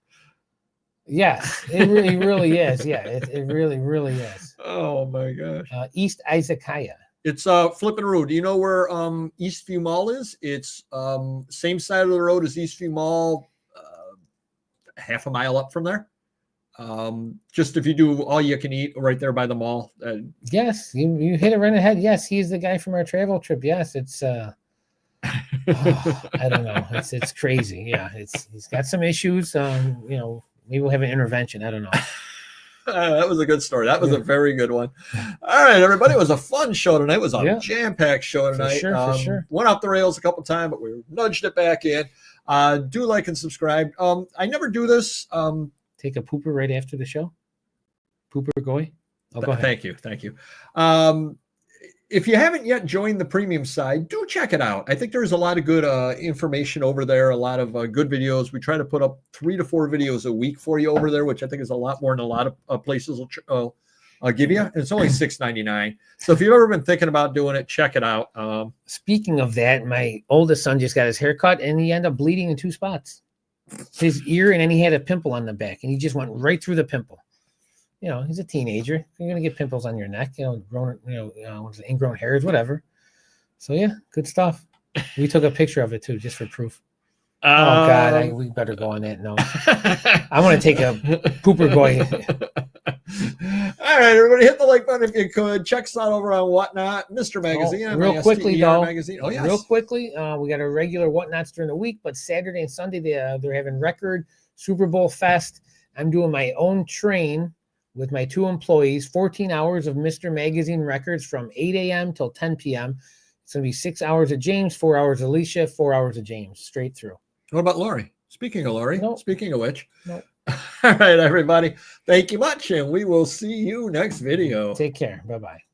Yeah, it really is. Yeah, it really is. Oh my gosh. East Izakaya. It's Flippin' Road. Do you know where Eastview Mall is? It's same side of the road as Eastview Mall, half a mile up from there. Just if you do all you can eat right there by the mall. Yes, you hit it right ahead. Yes, he's the guy from our travel trip. Yes, it's I don't know. It's crazy. Yeah, he's got some issues. Maybe we'll have an intervention. I don't know. That was a good story. That was a very good one. All right, everybody. It was a fun show tonight. It was a jam-packed show tonight. For sure. Went off the rails a couple times, but we nudged it back in. Do like and subscribe. I never do this. Take a pooper right after the show. Pooper goy. Oh, go ahead. Thank you. If you haven't yet joined the premium side, do check it out. I think there's a lot of good information over there, a lot of good videos. We try to put up 3 to 4 videos a week for you over there, which I think is a lot more than a lot of places will give you. And it's only $6.99. So if you've ever been thinking about doing it, check it out. Speaking of that, my oldest son just got his hair cut, and he ended up bleeding in 2 spots. His ear, and then he had a pimple on the back, and he just went right through the pimple. He's a teenager. You're gonna get pimples on your neck, ingrown hairs, whatever. So yeah, good stuff. We took a picture of it too, just for proof. Oh God, we better go on that note. I want to take a pooper boy. All right, everybody, hit the like button if you could. Check us out over on Whatnot, Mr. Magazine. Real quickly, though. Magazine. Oh, yes. Real quickly, we got a regular Whatnots during the week, but Saturday and Sunday they're having record Super Bowl Fest. I'm doing my own train with my 2 employees, 14 hours of Mr. Magazine records from 8 a.m. till 10 p.m. It's going to be 6 hours of James, 4 hours of Alicia, 4 hours of James, straight through. What about Lori? Speaking of Lori, speaking of which. Nope. All right, everybody. Thank you much, and we will see you next video. Take care. Bye-bye.